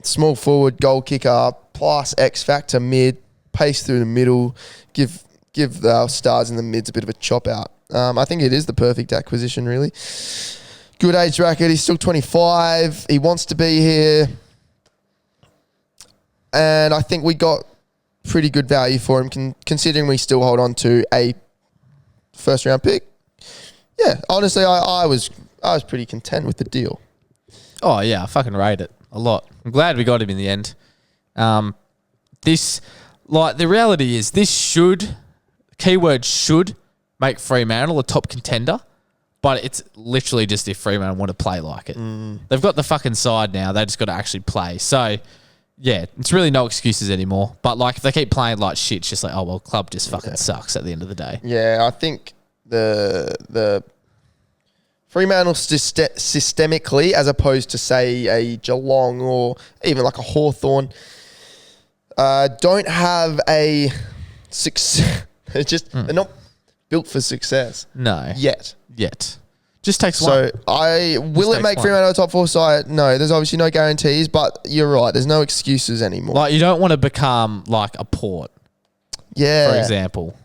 A: small forward, goal kicker, plus X factor mid, pace through the middle, give the stars in the mids a bit of a chop out. I think it is the perfect acquisition, really. Good age bracket. He's still 25. He wants to be here, and I think we got pretty good value for him, considering we still hold on to a first round pick. Yeah, honestly, I was pretty content with the deal.
B: Oh yeah, I fucking rate it a lot. I'm glad we got him in the end. The reality is this should make Fremantle a top contender, but it's literally just if Fremantle want to play like it. They've got the fucking side now. They just got to actually play. So yeah, it's really no excuses anymore. But like, if they keep playing like shit, it's just like, oh well, club just fucking sucks at the end of the day.
A: Yeah, I think the Fremantle systemically, as opposed to say a Geelong or even like a Hawthorn, don't have a success. It's just they're not built for success.
B: No,
A: yet.
B: Just takes one.
A: So will it make Fremantle a top 4 side? No, there's obviously no guarantees, but you're right. There's no excuses anymore.
B: Like, you don't want to become like a Port, for example,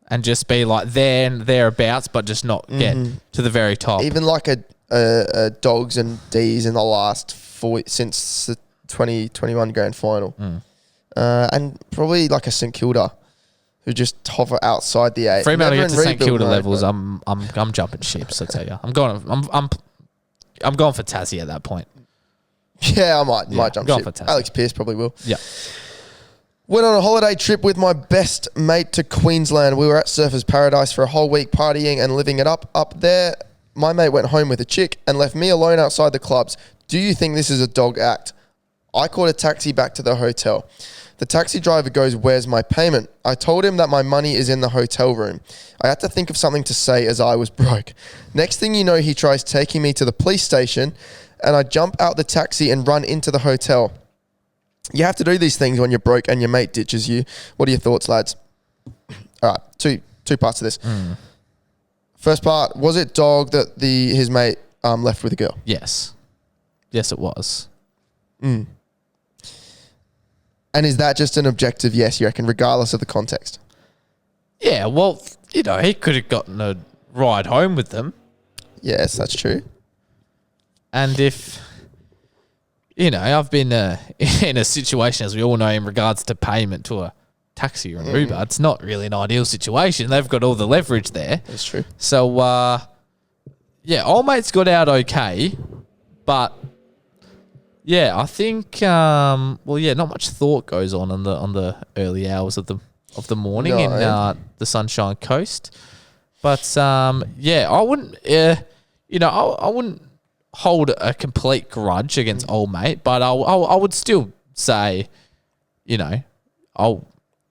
B: and just be like there and thereabouts, but just not get to the very top.
A: Even like a Dogs and D's in the last since the 2021 grand final, and probably like a St Kilda, who just hover outside the 8.
B: Fremantle get to St Kilda levels. I'm jumping ships. I tell you, I'm going for Tassie at that point.
A: Yeah, I might jump ship. Alex Pearce probably will.
B: Yeah.
A: Went on a holiday trip with my best mate to Queensland. We were at Surfers Paradise for a whole week partying and living it up there. My mate went home with a chick and left me alone outside the clubs. Do you think this is a dog act? I called a taxi back to the hotel. The taxi driver goes, "Where's my payment?" I told him that my money is in the hotel room. I had to think of something to say as I was broke. Next thing you know, he tries taking me to the police station, and I jump out the taxi and run into the hotel. You have to do these things when you're broke and your mate ditches you. What are your thoughts, lads? All right, two parts of this. First part, was it dog that his mate left with a girl?
B: Yes, it was.
A: And is that just an objective yes, you reckon, regardless of the context?
B: Yeah, well, you know, he could have gotten a ride home with them.
A: Yes, that's true.
B: And if, you know, I've been in a situation, as we all know, in regards to payment to a taxi or an Uber, it's not really an ideal situation. They've got all the leverage there.
A: That's true.
B: So, yeah, old mate's got out okay, but yeah, I think not much thought goes on the early hours of the morning in the Sunshine Coast. But I wouldn't, I wouldn't hold a complete grudge against old mate, but I would still say, you know, I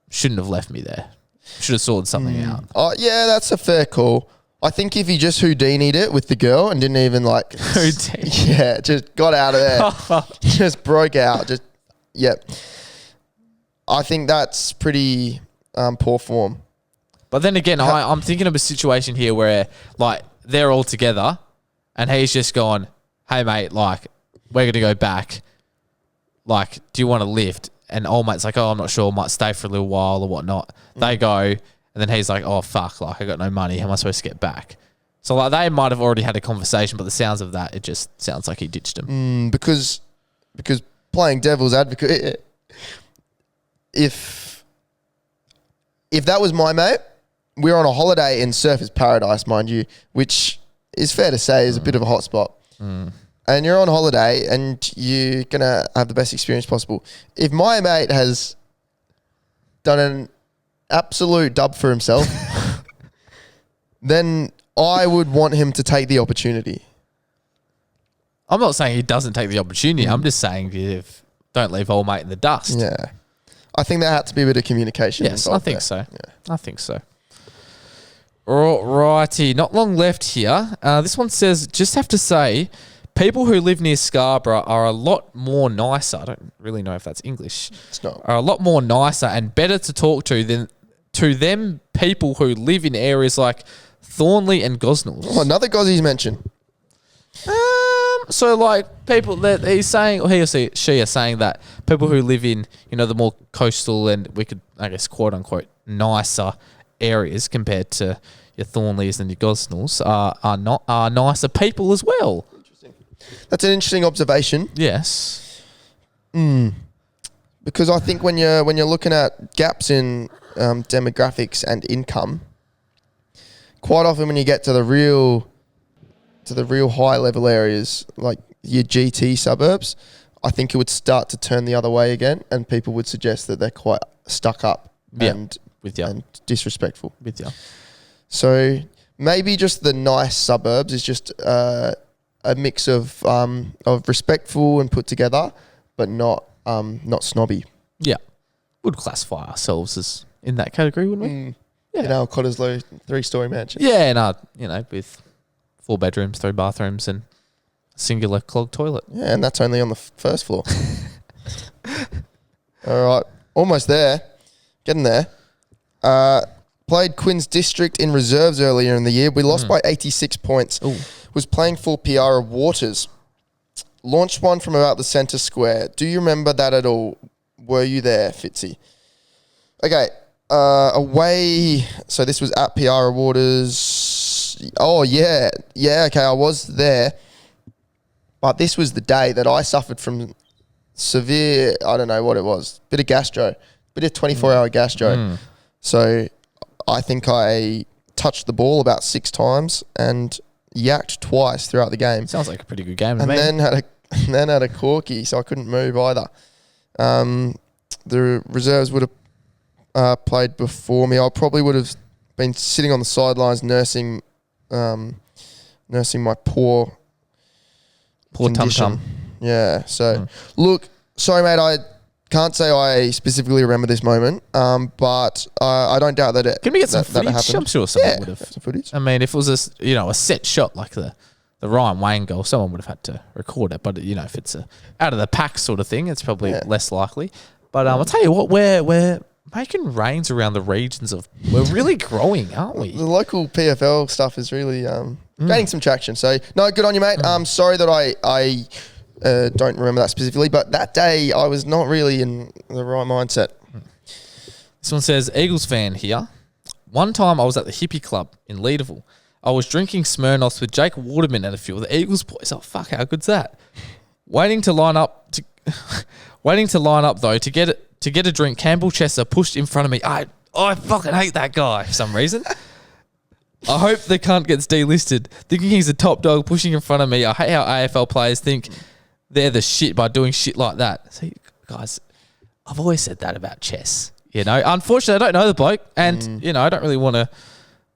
B: shouldn't have left me there. Should have sorted something out.
A: Oh, yeah, that's a fair call. I think if he just Houdini'd it with the girl and didn't even like...
B: Houdini?
A: Yeah, just got out of there. Just broke out. I think that's pretty poor form.
B: But then again, I'm thinking of a situation here where, like, they're all together and he's just gone, hey, mate, like, we're going to go back. Like, do you want to lift? And old mate's like, oh, I'm not sure. Might stay for a little while or whatnot. They go, and then he's like, oh, fuck, like, I got no money. How am I supposed to get back? So, like, they might have already had a conversation, but the sounds of that, it just sounds like he ditched him.
A: Because playing devil's advocate, if that was my mate, we're on a holiday in Surfers Paradise, mind you, which is fair to say is a bit of a hot spot. And you're on holiday and you're going to have the best experience possible. If my mate has done an absolute dub for himself, then I would want him to take the opportunity.
B: I'm not saying he doesn't take the opportunity. I'm just saying don't leave old mate in the dust.
A: Yeah. I think there had to be a bit of communication.
B: Yes, I think so. Yeah. I think so. Righty, not long left here. This one says, just have to say, people who live near Scarborough are a lot more nicer. I don't really know if that's English.
A: It's not.
B: Are a lot more nicer and better to talk to than to them people who live in areas like Thornley and Gosnells.
A: Oh, another Gozzies mention.
B: So like people that he's saying, or he or she are saying that people who live in, you know, the more coastal and we could, I guess, quote unquote, nicer areas compared to your Thornleys and your Gosnells are nicer people as well.
A: Interesting. That's an interesting observation.
B: Yes.
A: Because I think when you're looking at gaps in demographics and income, quite often when you get to the real high level areas like your GT suburbs, I think it would start to turn the other way again, and people would suggest that they're quite stuck up and disrespectful.
B: With you.
A: So maybe just the nice suburbs is just a mix of respectful and put together, but not snobby.
B: Yeah, would classify ourselves as in that category, wouldn't we?
A: Yeah. In our Cottesloe 3-story mansion.
B: Yeah, and with 4 bedrooms, 3 bathrooms, and a singular clogged toilet.
A: Yeah, and that's only on the first floor. All right, almost there. Getting there. Played Quinns District in reserves earlier in the year. We lost by 86 points.
B: Ooh.
A: Was playing for Piara Waters. Launched one from about the centre square. Do you remember that at all? Were you there, Fitzy? Okay. Away. So this was at Piara Waters. Oh, yeah. Yeah, okay, I was there. But this was the day that I suffered from severe, I don't know what it was, bit of gastro. Bit of 24-hour gastro. So I think I touched the ball about 6 times and yacked twice throughout the game.
B: Sounds like a pretty good game to
A: and
B: me.
A: then had a corky, so I couldn't move either. The reserves would have played before me. I probably would have been sitting on the sidelines nursing my poor condition.
B: tum-tum.
A: Yeah, so look, sorry mate, I can't say I specifically remember this moment, but I don't doubt that it.
B: Can we get some footage? I'm sure someone would have.
A: Some footage.
B: I mean, if it was a set shot like the Ryan Wayne goal, someone would have had to record it. But if it's a out of the pack sort of thing, it's probably less likely. But I'll tell you what, we're making reigns around the regions of. We're really growing, aren't we?
A: The local PFL stuff is really gaining some traction. So no, good on you, mate. Sorry that I don't remember that specifically, but that day I was not really in the right mindset.
B: This one says, Eagles fan here. One time I was at the hippie club in Leederville. I was drinking Smirnoffs with Jake Waterman and a few of the Eagles boys. Oh, fuck, how good's that? Waiting to line up though to get a drink. Campbell Chester pushed in front of me. I fucking hate that guy for some reason. I hope the cunt gets delisted. Thinking he's a top dog pushing in front of me. I hate how AFL players think they're the shit by doing shit like that. See, guys, I've always said that about Chess. You know, unfortunately, I don't know the bloke, and you know, I don't really want to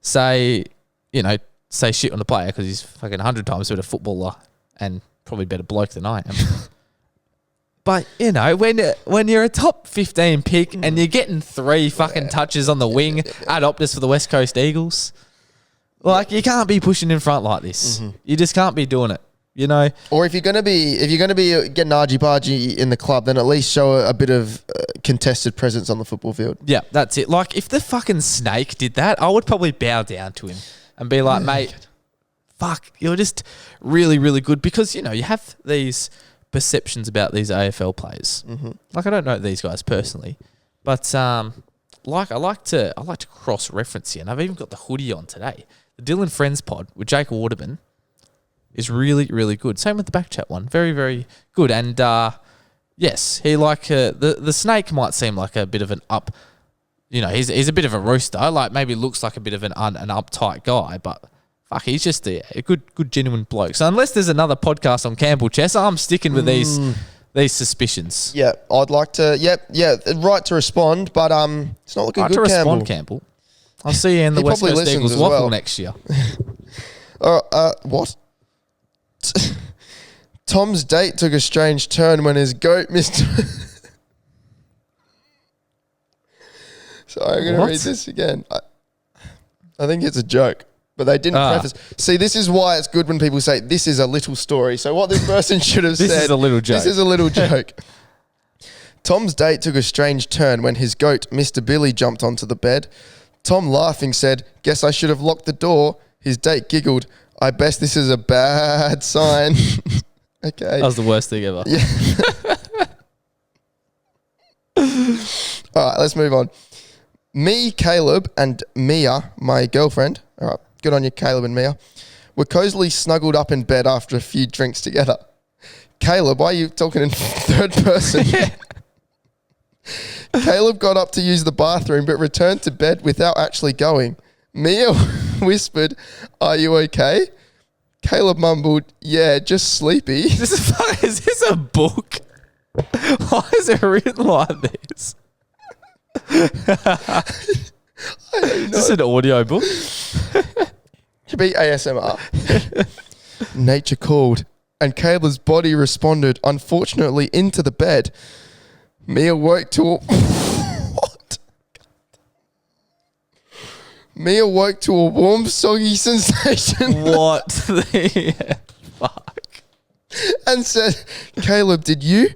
B: say shit on the player because he's fucking 100 times better footballer and probably better bloke than I am. But you know, when you're a top 15 pick and you're getting 3 fucking touches on the wing at Optus for the West Coast Eagles, like you can't be pushing in front like this. You just can't be doing it. You know,
A: or if you're gonna be getting argy-bargy in the club, then at least show a bit of contested presence on the football field.
B: Yeah, that's it. Like if the fucking Snake did that, I would probably bow down to him and be like, mate, fuck, you're just really, really good, because you know you have these perceptions about these AFL players. Like I don't know these guys personally, but like I like to cross reference here, and I've even got the hoodie on today. The Dylan Friends pod with Jake Waterman is really, really good. Same with the Backchat one. Very, very good. And yes, he the Snake might seem like a bit of an up, you know, he's a bit of a rooster, like maybe looks like a bit of an uptight guy, but fuck, he's just a good genuine bloke. So unless there's another podcast on Campbell Chess, I'm sticking with these suspicions.
A: Yeah, I'd like to. Right to respond, but it's not looking
B: right
A: good.
B: To respond,
A: Campbell.
B: Campbell. I'll see you in the West Coast Eagles waffle next year.
A: What? Tom's date took a strange turn when his goat missed. Sorry, I'm going to read this again. I think it's a joke, but they didn't preface. See, this is why it's good when people say this is a little story. So what this person should have said.
B: This is a little joke.
A: This is a little joke. Tom's date took a strange turn when his goat, Mr. Billy, jumped onto the bed. Tom, laughing, said, "Guess I should have locked the door." His date giggled, "I bet this is a bad sign." Okay.
B: That was the worst thing ever.
A: Yeah. All right, let's move on. Me, Caleb, and Mia, my girlfriend, all right, good on you, Caleb and Mia, were cozily snuggled up in bed after a few drinks together. Caleb, why are you talking in third person? Caleb got up to use the bathroom but returned to bed without actually going. Mia whispered, "Are you okay?" Caleb mumbled, "Yeah, just sleepy."
B: Is this a book? Why is it written like this?
A: I don't know.
B: Is this an audio book?
A: Should be ASMR. Nature called, and Caleb's body responded, unfortunately, into the bed. Mia woke to a... What? Mia woke to a warm, soggy sensation.
B: What the fuck?
A: And said, "Caleb, did you?"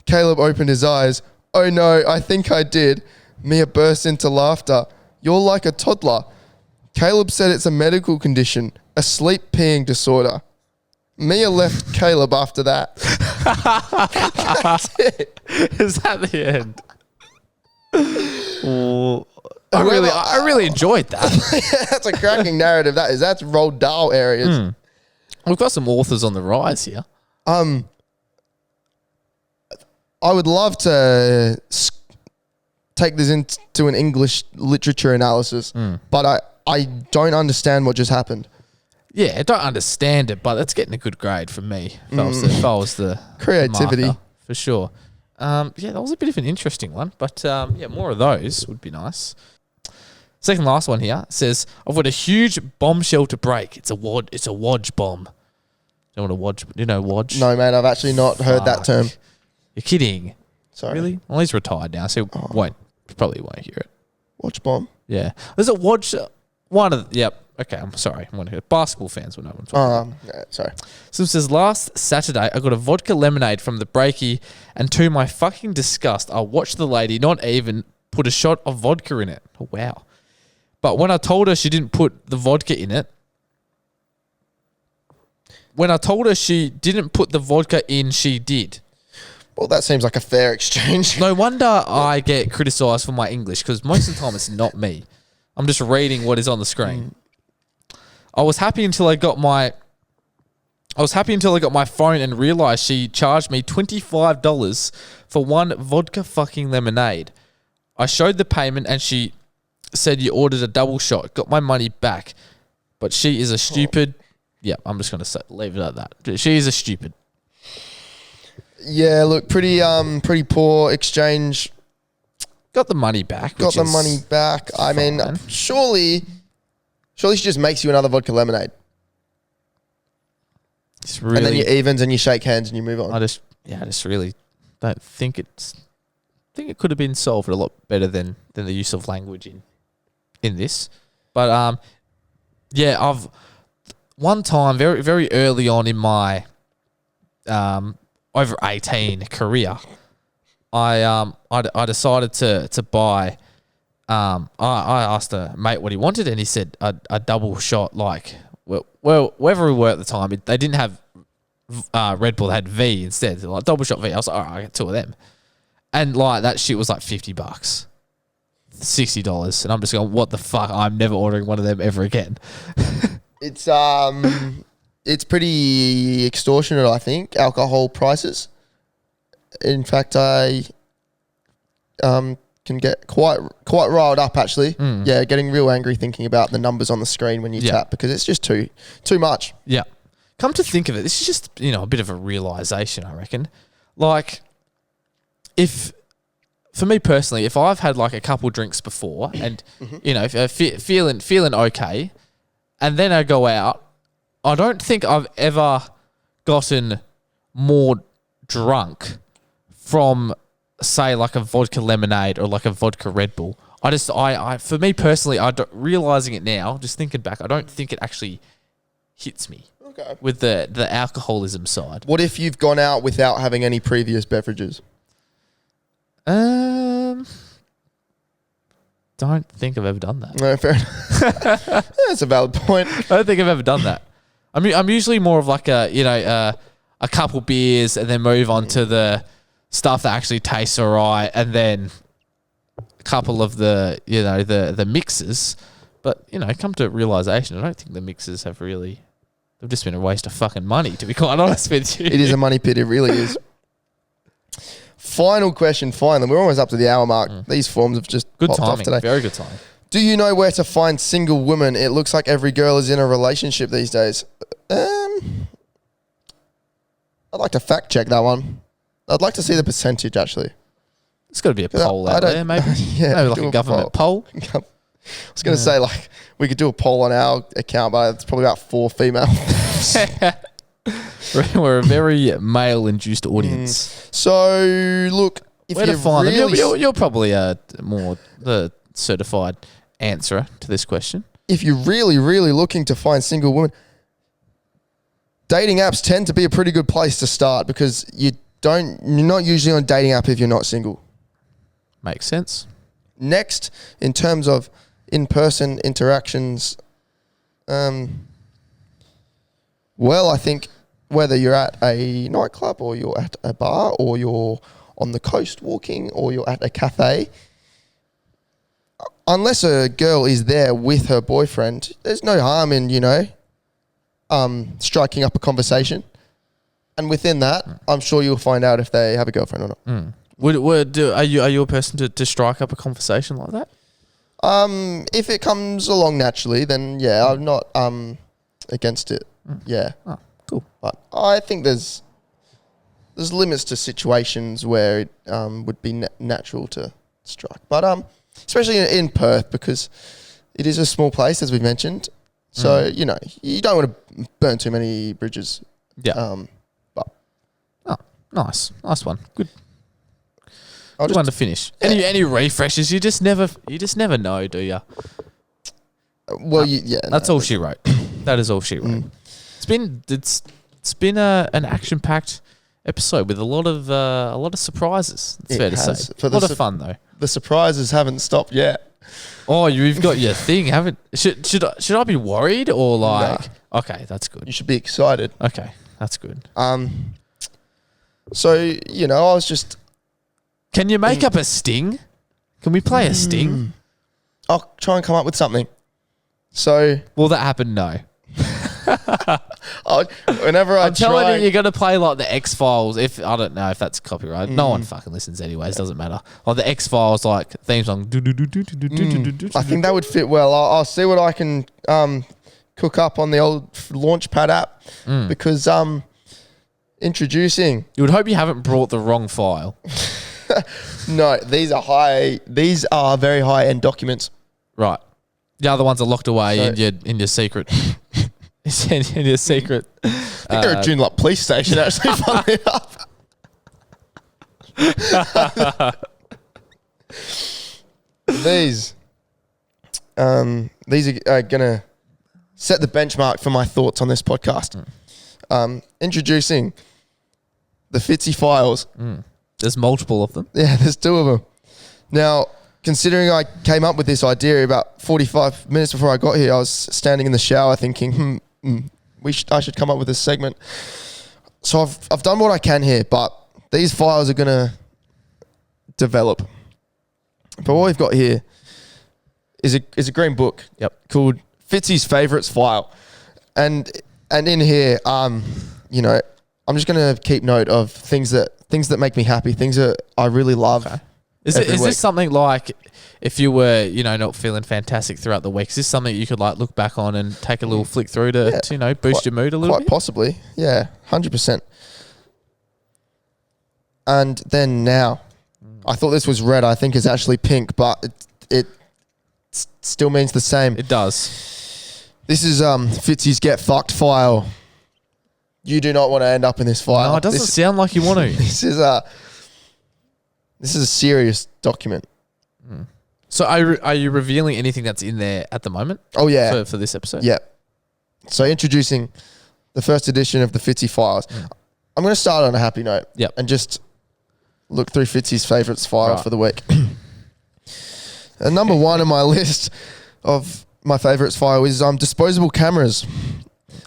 A: Caleb opened his eyes. "Oh no, I think I did." Mia burst into laughter. "You're like a toddler." Caleb said it's a medical condition, a sleep peeing disorder. Mia left Caleb after that. That's it.
B: Is that the end? Oh, I really enjoyed that.
A: Yeah, that's a cracking narrative. That's Roald Dahl areas.
B: We've got some authors on the rise here.
A: I would love to take this into an English literature analysis, but I don't understand what just happened.
B: Yeah, I don't understand it, but that's getting a good grade from me. If I was the
A: creativity
B: marker, for sure. Yeah, that was a bit of an interesting one, but yeah, more of those would be nice. Second last one here says, "I've got a huge bombshell to break. It's a wodge bomb." Do you know what a wodge? Do you know wodge?
A: No, mate, I've actually not heard that term.
B: You're kidding.
A: Sorry.
B: Really? Well, he's retired now, so probably won't hear it.
A: Watch bomb.
B: Yeah. There's a wodge. Yep. Okay, I'm sorry. Basketball fans will know what I'm talking about.
A: Yeah, sorry.
B: So it says, "Last Saturday, I got a vodka lemonade from the breakie, and to my fucking disgust, I watched the lady not even put a shot of vodka in it." Oh, wow. But when I told her she didn't put the vodka in it, she did.
A: Well, that seems like a fair exchange.
B: No wonder I get criticised for my English, because most of the time it's not me. I'm just reading what is on the screen. I was happy until I got my phone and realized she charged me $25 for one vodka fucking lemonade. I showed the payment and she said you ordered a double shot. Got my money back. But she is a stupid... Yeah, I'm just going to leave it at that. She is a stupid.
A: Yeah, look, pretty poor exchange.
B: Got the money back.
A: I mean, surely she just makes you another vodka lemonade.
B: Really,
A: and then you evens and you shake hands and you move on.
B: I just really don't think it could have been solved a lot better than the use of language in this. But yeah, I've one time very very early on in my over 18 career, I decided to buy. I asked a mate what he wanted, and he said a double shot. Like, well, wherever we were at the time, they didn't have Red Bull. They had V instead. They're like double shot V. I was like, all right, I get two of them, and like that shit was like $50, $60, and I'm just going, what the fuck? I'm never ordering one of them ever again.
A: It's pretty extortionate, I think, alcohol prices. In fact, I can get quite riled up, actually. Yeah, getting real angry thinking about the numbers on the screen when you tap, because it's just too much.
B: Yeah. Come to think of it, this is just, a bit of a realization, I reckon. Like, for me personally, if I've had like a couple drinks before and, feeling okay, and then I go out, I don't think I've ever gotten more drunk from, say, like a vodka lemonade or like a vodka Red Bull. For me personally, realizing it now, just thinking back, I don't think it actually hits me with the alcoholism side.
A: What if you've gone out without having any previous beverages?
B: Don't think I've ever done that.
A: No, fair enough. That's a valid point.
B: I don't think I've ever done that. I'm usually more of like a couple beers and then move on to the stuff that actually tastes all right, and then a couple of the mixes. But come to realization, I don't think the mixes have really. They've just been a waste of fucking money, to be quite honest with you.
A: It is a money pit. It really is. Final question. Finally, we're almost up to the hour mark. These forms have just
B: good
A: popped
B: timing.
A: Off today.
B: Very good timing.
A: Do you know where to find single women? It looks like every girl is in a relationship these days. I'd like to fact check that one. I'd like to see the percentage, actually.
B: There's got to be a poll out there, maybe.
A: Yeah,
B: maybe like a government poll.
A: I was going to say, like, we could do a poll on our account, but it's probably about 4 female.
B: We're a very male-induced audience.
A: So, look, if
B: where to find them? You're probably more the certified answerer to this question.
A: If you're really, really looking to find single women, dating apps tend to be a pretty good place to start, because you're not usually on a dating app if you're not single.
B: Makes sense.
A: Next, in terms of in-person interactions, I think whether you're at a nightclub or you're at a bar or you're on the coast walking or you're at a cafe, unless a girl is there with her boyfriend, there's no harm in, striking up a conversation. And within that, I'm sure you'll find out if they have a girlfriend or not.
B: Are you a person to strike up a conversation like that?
A: If it comes along naturally, then yeah, I'm not against it. Yeah.
B: Oh, cool.
A: But I think there's limits to situations where it would be natural to strike. But especially in Perth, because it is a small place, as we've mentioned. So, you don't want to burn too many bridges.
B: Yeah. Nice one. Good. Good one to finish.
A: Yeah.
B: Any refreshes? You just never know, do you?
A: Well,
B: that's all she wrote. That is all she wrote. It's been an action-packed episode with a lot of surprises. It's fair to say. A lot of fun though.
A: The surprises haven't stopped yet.
B: Oh, you've got your thing, haven't? Should I be worried or like? Nah. Okay, that's good.
A: You should be excited.
B: Okay, that's good.
A: So I was just.
B: Can you make up a sting? Can we play a sting?
A: I'll try and come up with something. So
B: Will that happen? No.
A: whenever
B: I'm telling you, you're going to play like the X-Files. If I don't know if that's copyright. No one fucking listens anyways. Doesn't matter. Or the X-Files like theme song.
A: I think that would fit well. I'll see what I can cook up on the old Launchpad app because introducing.
B: You would hope you haven't brought the wrong file.
A: No, these are very high end documents.
B: Right. The other ones are locked away in your secret. in your secret.
A: I think they're a Joondalup police station, actually, funnily enough. These are going to set the benchmark for my thoughts on this podcast. Introducing the Fitzy files.
B: There's multiple of them.
A: Yeah, there's 2 of them. Now, considering I came up with this idea about 45 minutes before I got here, I was standing in the shower thinking, I should come up with this segment. So I've done what I can here, but these files are going to develop. But what we've got here is a green book called Fitzy's Favourites File. And in here, I'm just going to keep note of things that make me happy, things that I really love.
B: Okay. Is this something like if you were, not feeling fantastic throughout the week, is this something you could like look back on and take a little flick through to boost your mood a little bit?
A: Quite possibly. Yeah, 100%. And then now, I thought this was red. I think it's actually pink, but it still means the same.
B: It does.
A: This is Fitzy's Get Fucked file. You do not want to end up in this file.
B: No, it doesn't sound like you want to.
A: This is a serious document.
B: So are you revealing anything that's in there at the moment?
A: Oh, yeah.
B: For this episode?
A: Yeah. So introducing the first edition of the Fitzy files. I'm going to start on a happy note.
B: Yep.
A: And just look through Fitzy's favourites file for the week. And number 1 on my list of my favourites file is disposable cameras.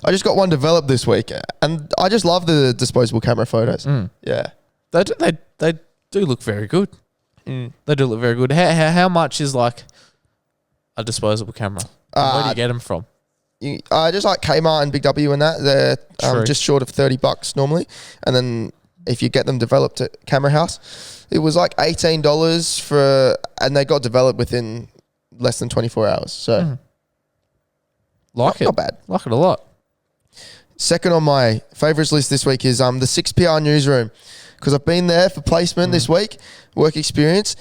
A: I just got one developed this week, and I just love the disposable camera photos. Yeah.
B: They do look very good. They do look very good. How much is like a disposable camera? Where do you get them from?
A: Just like Kmart and Big W and that. They're just short of $30 normally. And then if you get them developed at Camera House, it was like $18 and they got developed within less than 24 hours. So not bad.
B: Like it a lot.
A: Second on my favourites list this week is the 6PR newsroom, because I've been there for placement this week, work experience,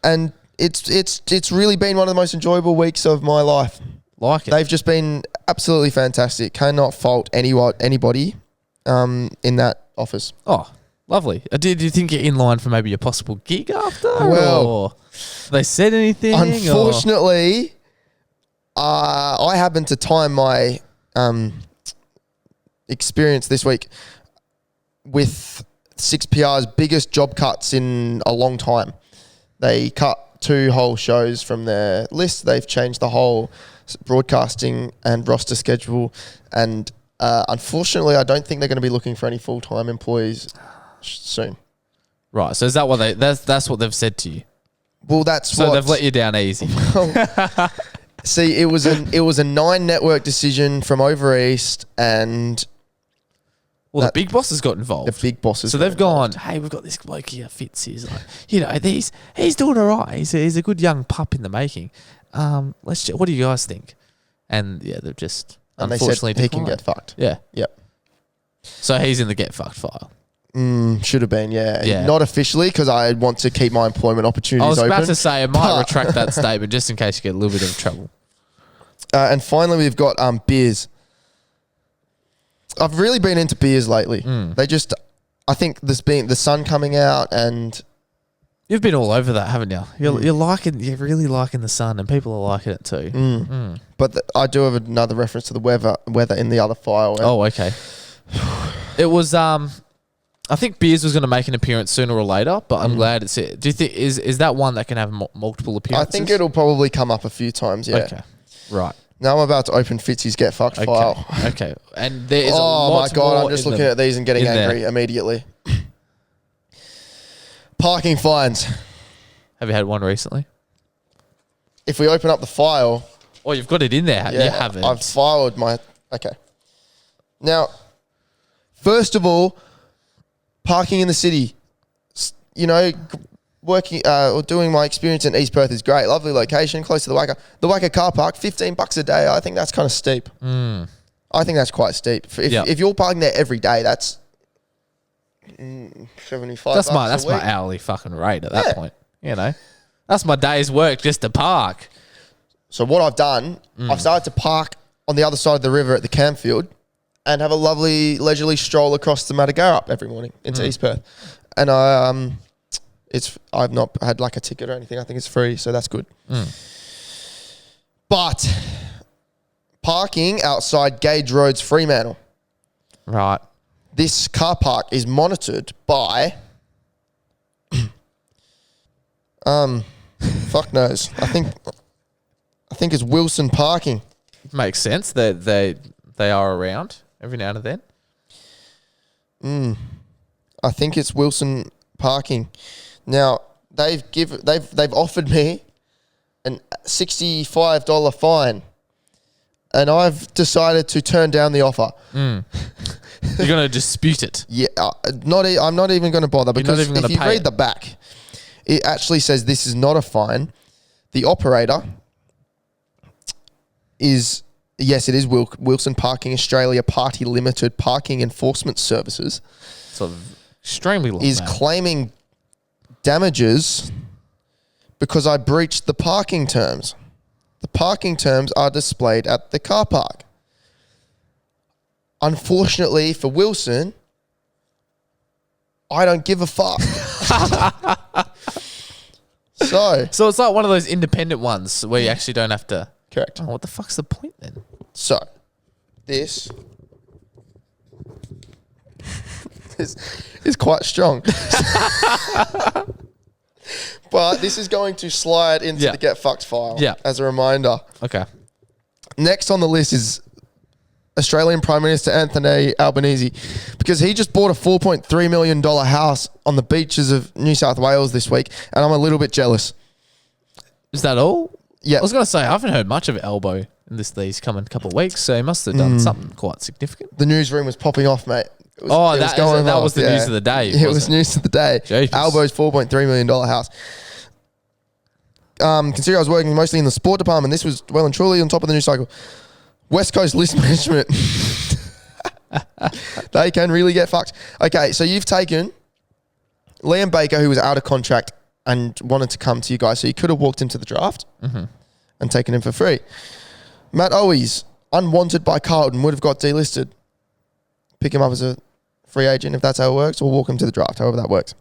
A: and it's really been one of the most enjoyable weeks of my life.
B: Like it.
A: They've just been absolutely fantastic. Cannot fault anybody in that office.
B: Oh, lovely. Do you think you're in line for maybe a possible gig after?
A: Well,
B: or have they said anything?
A: Unfortunately, I happened to time my experience this week with 6PR's biggest job cuts in a long time. They cut 2 whole shows from their list. They've changed the whole broadcasting and roster schedule, and unfortunately, I don't think they're going to be looking for any full-time employees soon.
B: Right. So is that what that's what they've said to you?
A: Well,
B: they've let you down easy.
A: See, it was a 9-network decision from over east, and
B: the big bosses got involved.
A: The big bosses.
B: So they've gone, hey, we've got this bloke here, Fitz. He's like, he's doing all right. He's a good young pup in the making. What do you guys think? And yeah, they've just unfortunately
A: they said he can get fucked.
B: Yeah.
A: Yep.
B: So he's in the get fucked file.
A: Should have been, yeah. Not officially, because I want to keep my employment opportunities open.
B: I was about to say, I might retract that statement just in case you get a little bit of trouble.
A: And finally, we've got beers. I've really been into beers lately. I think this being the sun coming out, and
B: you've been all over that, haven't you? You're really liking the sun, and people are liking it too.
A: But I do have another reference to the weather in the other file.
B: Oh, okay. It was I think beers was going to make an appearance sooner or later, but I'm glad it's it. Do you think is that one that can have multiple appearances?
A: I think it'll probably come up a few times. Yeah.
B: Okay. Right.
A: Now I'm about to open Fitzy's Get Fucked file.
B: Okay. And there is
A: my God, I'm just looking at these and getting angry immediately. Parking fines.
B: Have you had one recently?
A: if we open up the file.
B: Oh, you've got it in there.
A: Yeah,
B: You haven't.
A: I've filed my... Okay. Now, first of all, parking in the city. You know, working or doing my experience in East Perth is great. Lovely location, close to the Wacker. The Wacker car park, $15 a day. I think that's kind of steep. I think that's quite steep. If you're parking there every day, that's $75
B: That's
A: a week.
B: my hourly fucking rate at that point. You know, that's my day's work just to park.
A: So what I've done, I've started to park on the other side of the river at the campfield and have a lovely leisurely stroll across the Matagarup every morning into East Perth. And I've not had like a ticket or anything. I think it's free, so that's good. But parking outside Gage Road's Fremantle.
B: Right.
A: This car park is monitored by fuck knows. I think it's Wilson Parking.
B: Makes sense. They are around every now and then.
A: I think it's Wilson Parking. Now they've offered me an $65 fine, and I've decided to turn down the offer.
B: You're going to dispute it.
A: Yeah, I'm not even going to bother because if you read the back, it actually says this is not a fine. The operator is, yes, it is Wilson Parking Australia Party Limited Parking Enforcement Services.
B: Sort of extremely long
A: Is
B: name.
A: claiming damages because I breached the parking terms. The parking terms are displayed at the car park. Unfortunately for Wilson, I don't give a fuck. So
B: it's like one of those independent ones where you actually don't have to.
A: correct.
B: Oh, what the fuck's the point then?
A: So this is quite strong. But this is going to slide into the Get Fucked file as a reminder.
B: Okay.
A: Next on the list is Australian Prime Minister Anthony Albanese, because he just bought a $4.3 million house on the beaches of New South Wales this week, and I'm a little bit jealous.
B: Is that all?
A: Yeah.
B: I was going to say, I haven't heard much of Elbow in these coming couple of weeks, so he must have done something quite significant.
A: The newsroom was popping off, mate.
B: That was the news of the day.
A: It was news of the day.
B: Jesus.
A: Albo's $4.3 million house. Considering I was working mostly in the sport department, this was well and truly on top of the news cycle. West Coast list management. They can really get fucked. Okay, so you've taken Liam Baker, who was out of contract and wanted to come to you guys, so you could have walked into the draft and taken him for free. Matt Owies, unwanted by Carlton, would have got delisted. Pick him up as a free agent if that's how it works, or walk him to the draft, however that works.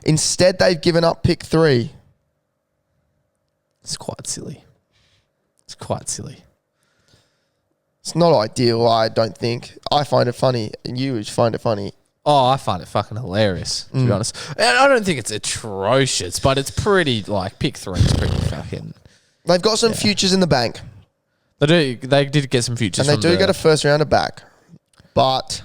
A: Instead, they've given up pick 3.
B: It's quite silly.
A: It's not ideal, I don't think. I find it funny, and you find it funny.
B: Oh, I find it fucking hilarious, to be honest. And I don't think it's atrocious, but it's pretty, like, pick 3 is pretty fucking...
A: They've got some futures in the bank.
B: They did get some futures.
A: And they do get a first rounder back. But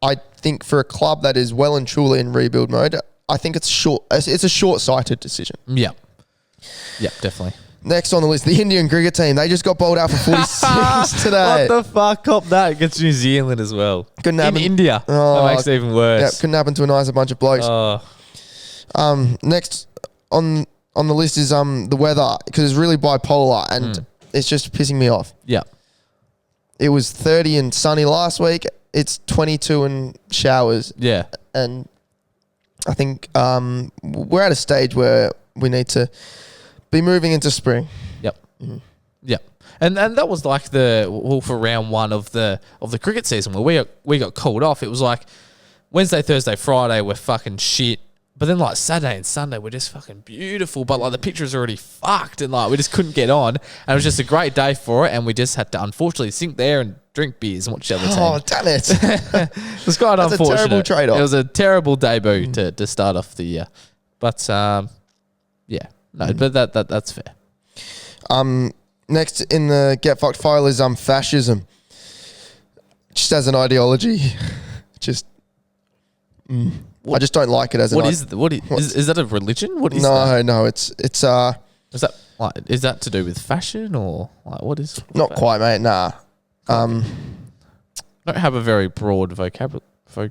A: I think for a club that is well and truly in rebuild mode, I think it's a short-sighted decision.
B: Yeah, definitely.
A: Next on the list, the Indian cricket team. They just got bowled out for 46 today.
B: What the fuck? Cop that against New Zealand as well.
A: Couldn't happen.
B: In India.
A: Oh,
B: that makes it even worse.
A: Yeah, couldn't happen to a nicer bunch of blokes. Next on the list is the weather, because it's really bipolar and it's just pissing me off.
B: Yeah.
A: It was 30 and sunny last week. It's 22 and showers.
B: Yeah.
A: And I think we're at a stage where we need to be moving into spring.
B: Yep. Yep. And that was like for round 1 of the cricket season where we got called off. It was like Wednesday, Thursday, Friday were fucking shit. But then like Saturday and Sunday were just fucking beautiful. But like the pitch was already fucked and like we just couldn't get on. And it was just a great day for it. And we just had to unfortunately sink there and drink beers and watch the other team.
A: Oh, damn it.
B: It was quite
A: That's
B: unfortunate.
A: a terrible trade-off.
B: It was a terrible debut to start off the year. But but that's fair.
A: Next in the Get Fucked file is fascism. Just as an ideology. I just don't like it as an
B: is that a religion? What is that?
A: No, it's
B: Is that to do with fashion or like what is?
A: Not quite, mate. Nah.
B: I don't have a very broad vocabulary.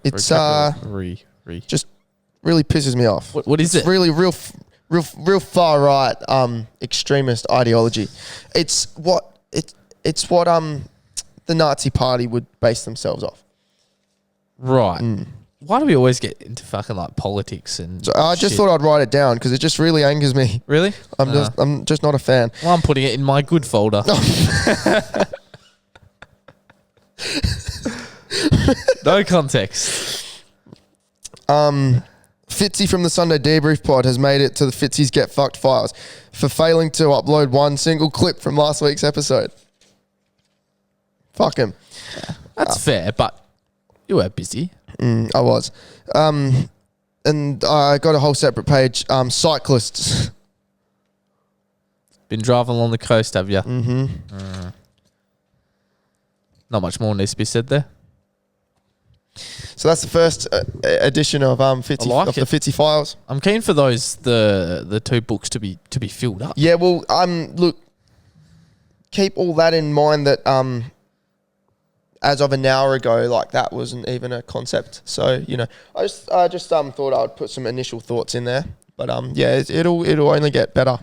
A: It's
B: vocabulary.
A: just really pisses me off.
B: What is it?
A: Really real far right extremist ideology. It's what the Nazi Party would base themselves off.
B: Right. Why do we always get into fucking like politics and?
A: So I just thought I'd write it down because it just really angers me.
B: Really?
A: I'm just not a fan.
B: Well, I'm putting it in my good folder. No context.
A: Fitzy from the Sunday Debrief Pod has made it to the Fitzy's Get Fucked files for failing to upload one single clip from last week's episode. Fuck him.
B: That's fair, but you were busy.
A: I was. And I got a whole separate page. Cyclists.
B: Been driving along the coast, have you?
A: Mm-hmm.
B: Not much more needs to be said there.
A: So that's the first edition of the Fitzy Files.
B: I'm keen for the two books to be filled up.
A: Yeah, well, look, keep all that in mind that as of an hour ago, like that wasn't even a concept. So I just thought I would put some initial thoughts in there, but yeah, it'll only get better.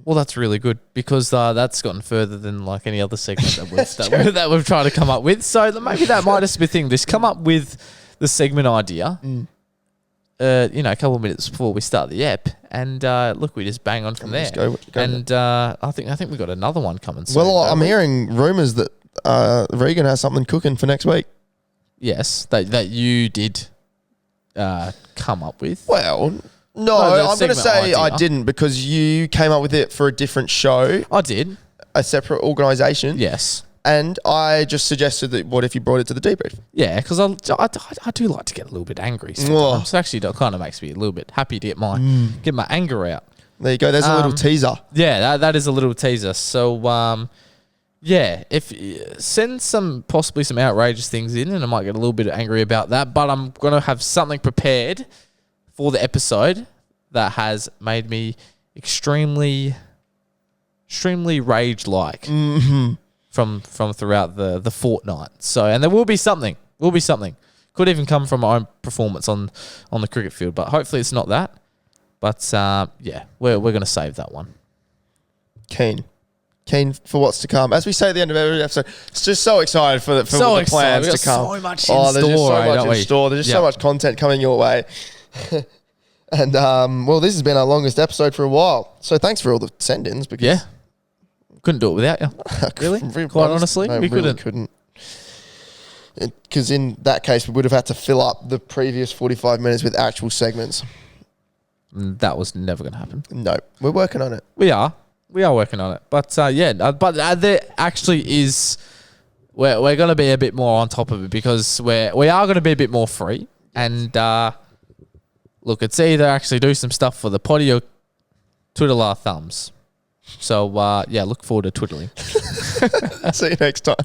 B: Well, that's really good because that's gotten further than like any other segment that we've tried to come up with. So maybe that might just be a thing. Just come up with the segment idea, a couple of minutes before we start the ep, and look, we just bang on from there.
A: Go
B: and I think we've got another one coming soon.
A: Well, I'm hearing rumours that Regan has something cooking for next week.
B: Yes, that you did come up with.
A: Well. No, I'm going to say idea. I didn't because you came up with it for a different show.
B: I did.
A: A separate organisation.
B: Yes.
A: And I just suggested that what if you brought it to the debrief?
B: Yeah, because I do like to get a little bit angry sometimes. So actually, that kind of makes me a little bit happy to get my anger out.
A: There you go. There's a little teaser.
B: Yeah, that is a little teaser. So, yeah, if send possibly some outrageous things in, and I might get a little bit angry about that. But I'm going to have something prepared for the episode that has made me extremely rage-like from throughout the fortnight. So, and there will be something. Could even come from my own performance on the cricket field, but hopefully it's not that. But yeah, we're going to save that one.
A: Keen for what's to come. As we say at the end of every episode, it's just so excited for the plans to come.
B: So much in store.
A: There's just so much in store. There's just so much content coming your way. And well, this has been our longest episode for a while. So thanks for all the send-ins because
B: couldn't do it without you. Really? Quite honestly,
A: no,
B: we
A: really
B: couldn't.
A: Because in that case, we would have had to fill up the previous 45 minutes with actual segments.
B: That was never going to happen.
A: No, we're working on it.
B: We are working on it. But there actually is. We're going to be a bit more on top of it because we are going to be a bit more free and. Look, it's either actually do some stuff for the potty or twiddle our thumbs. So, look forward to twiddling.
A: See you next time.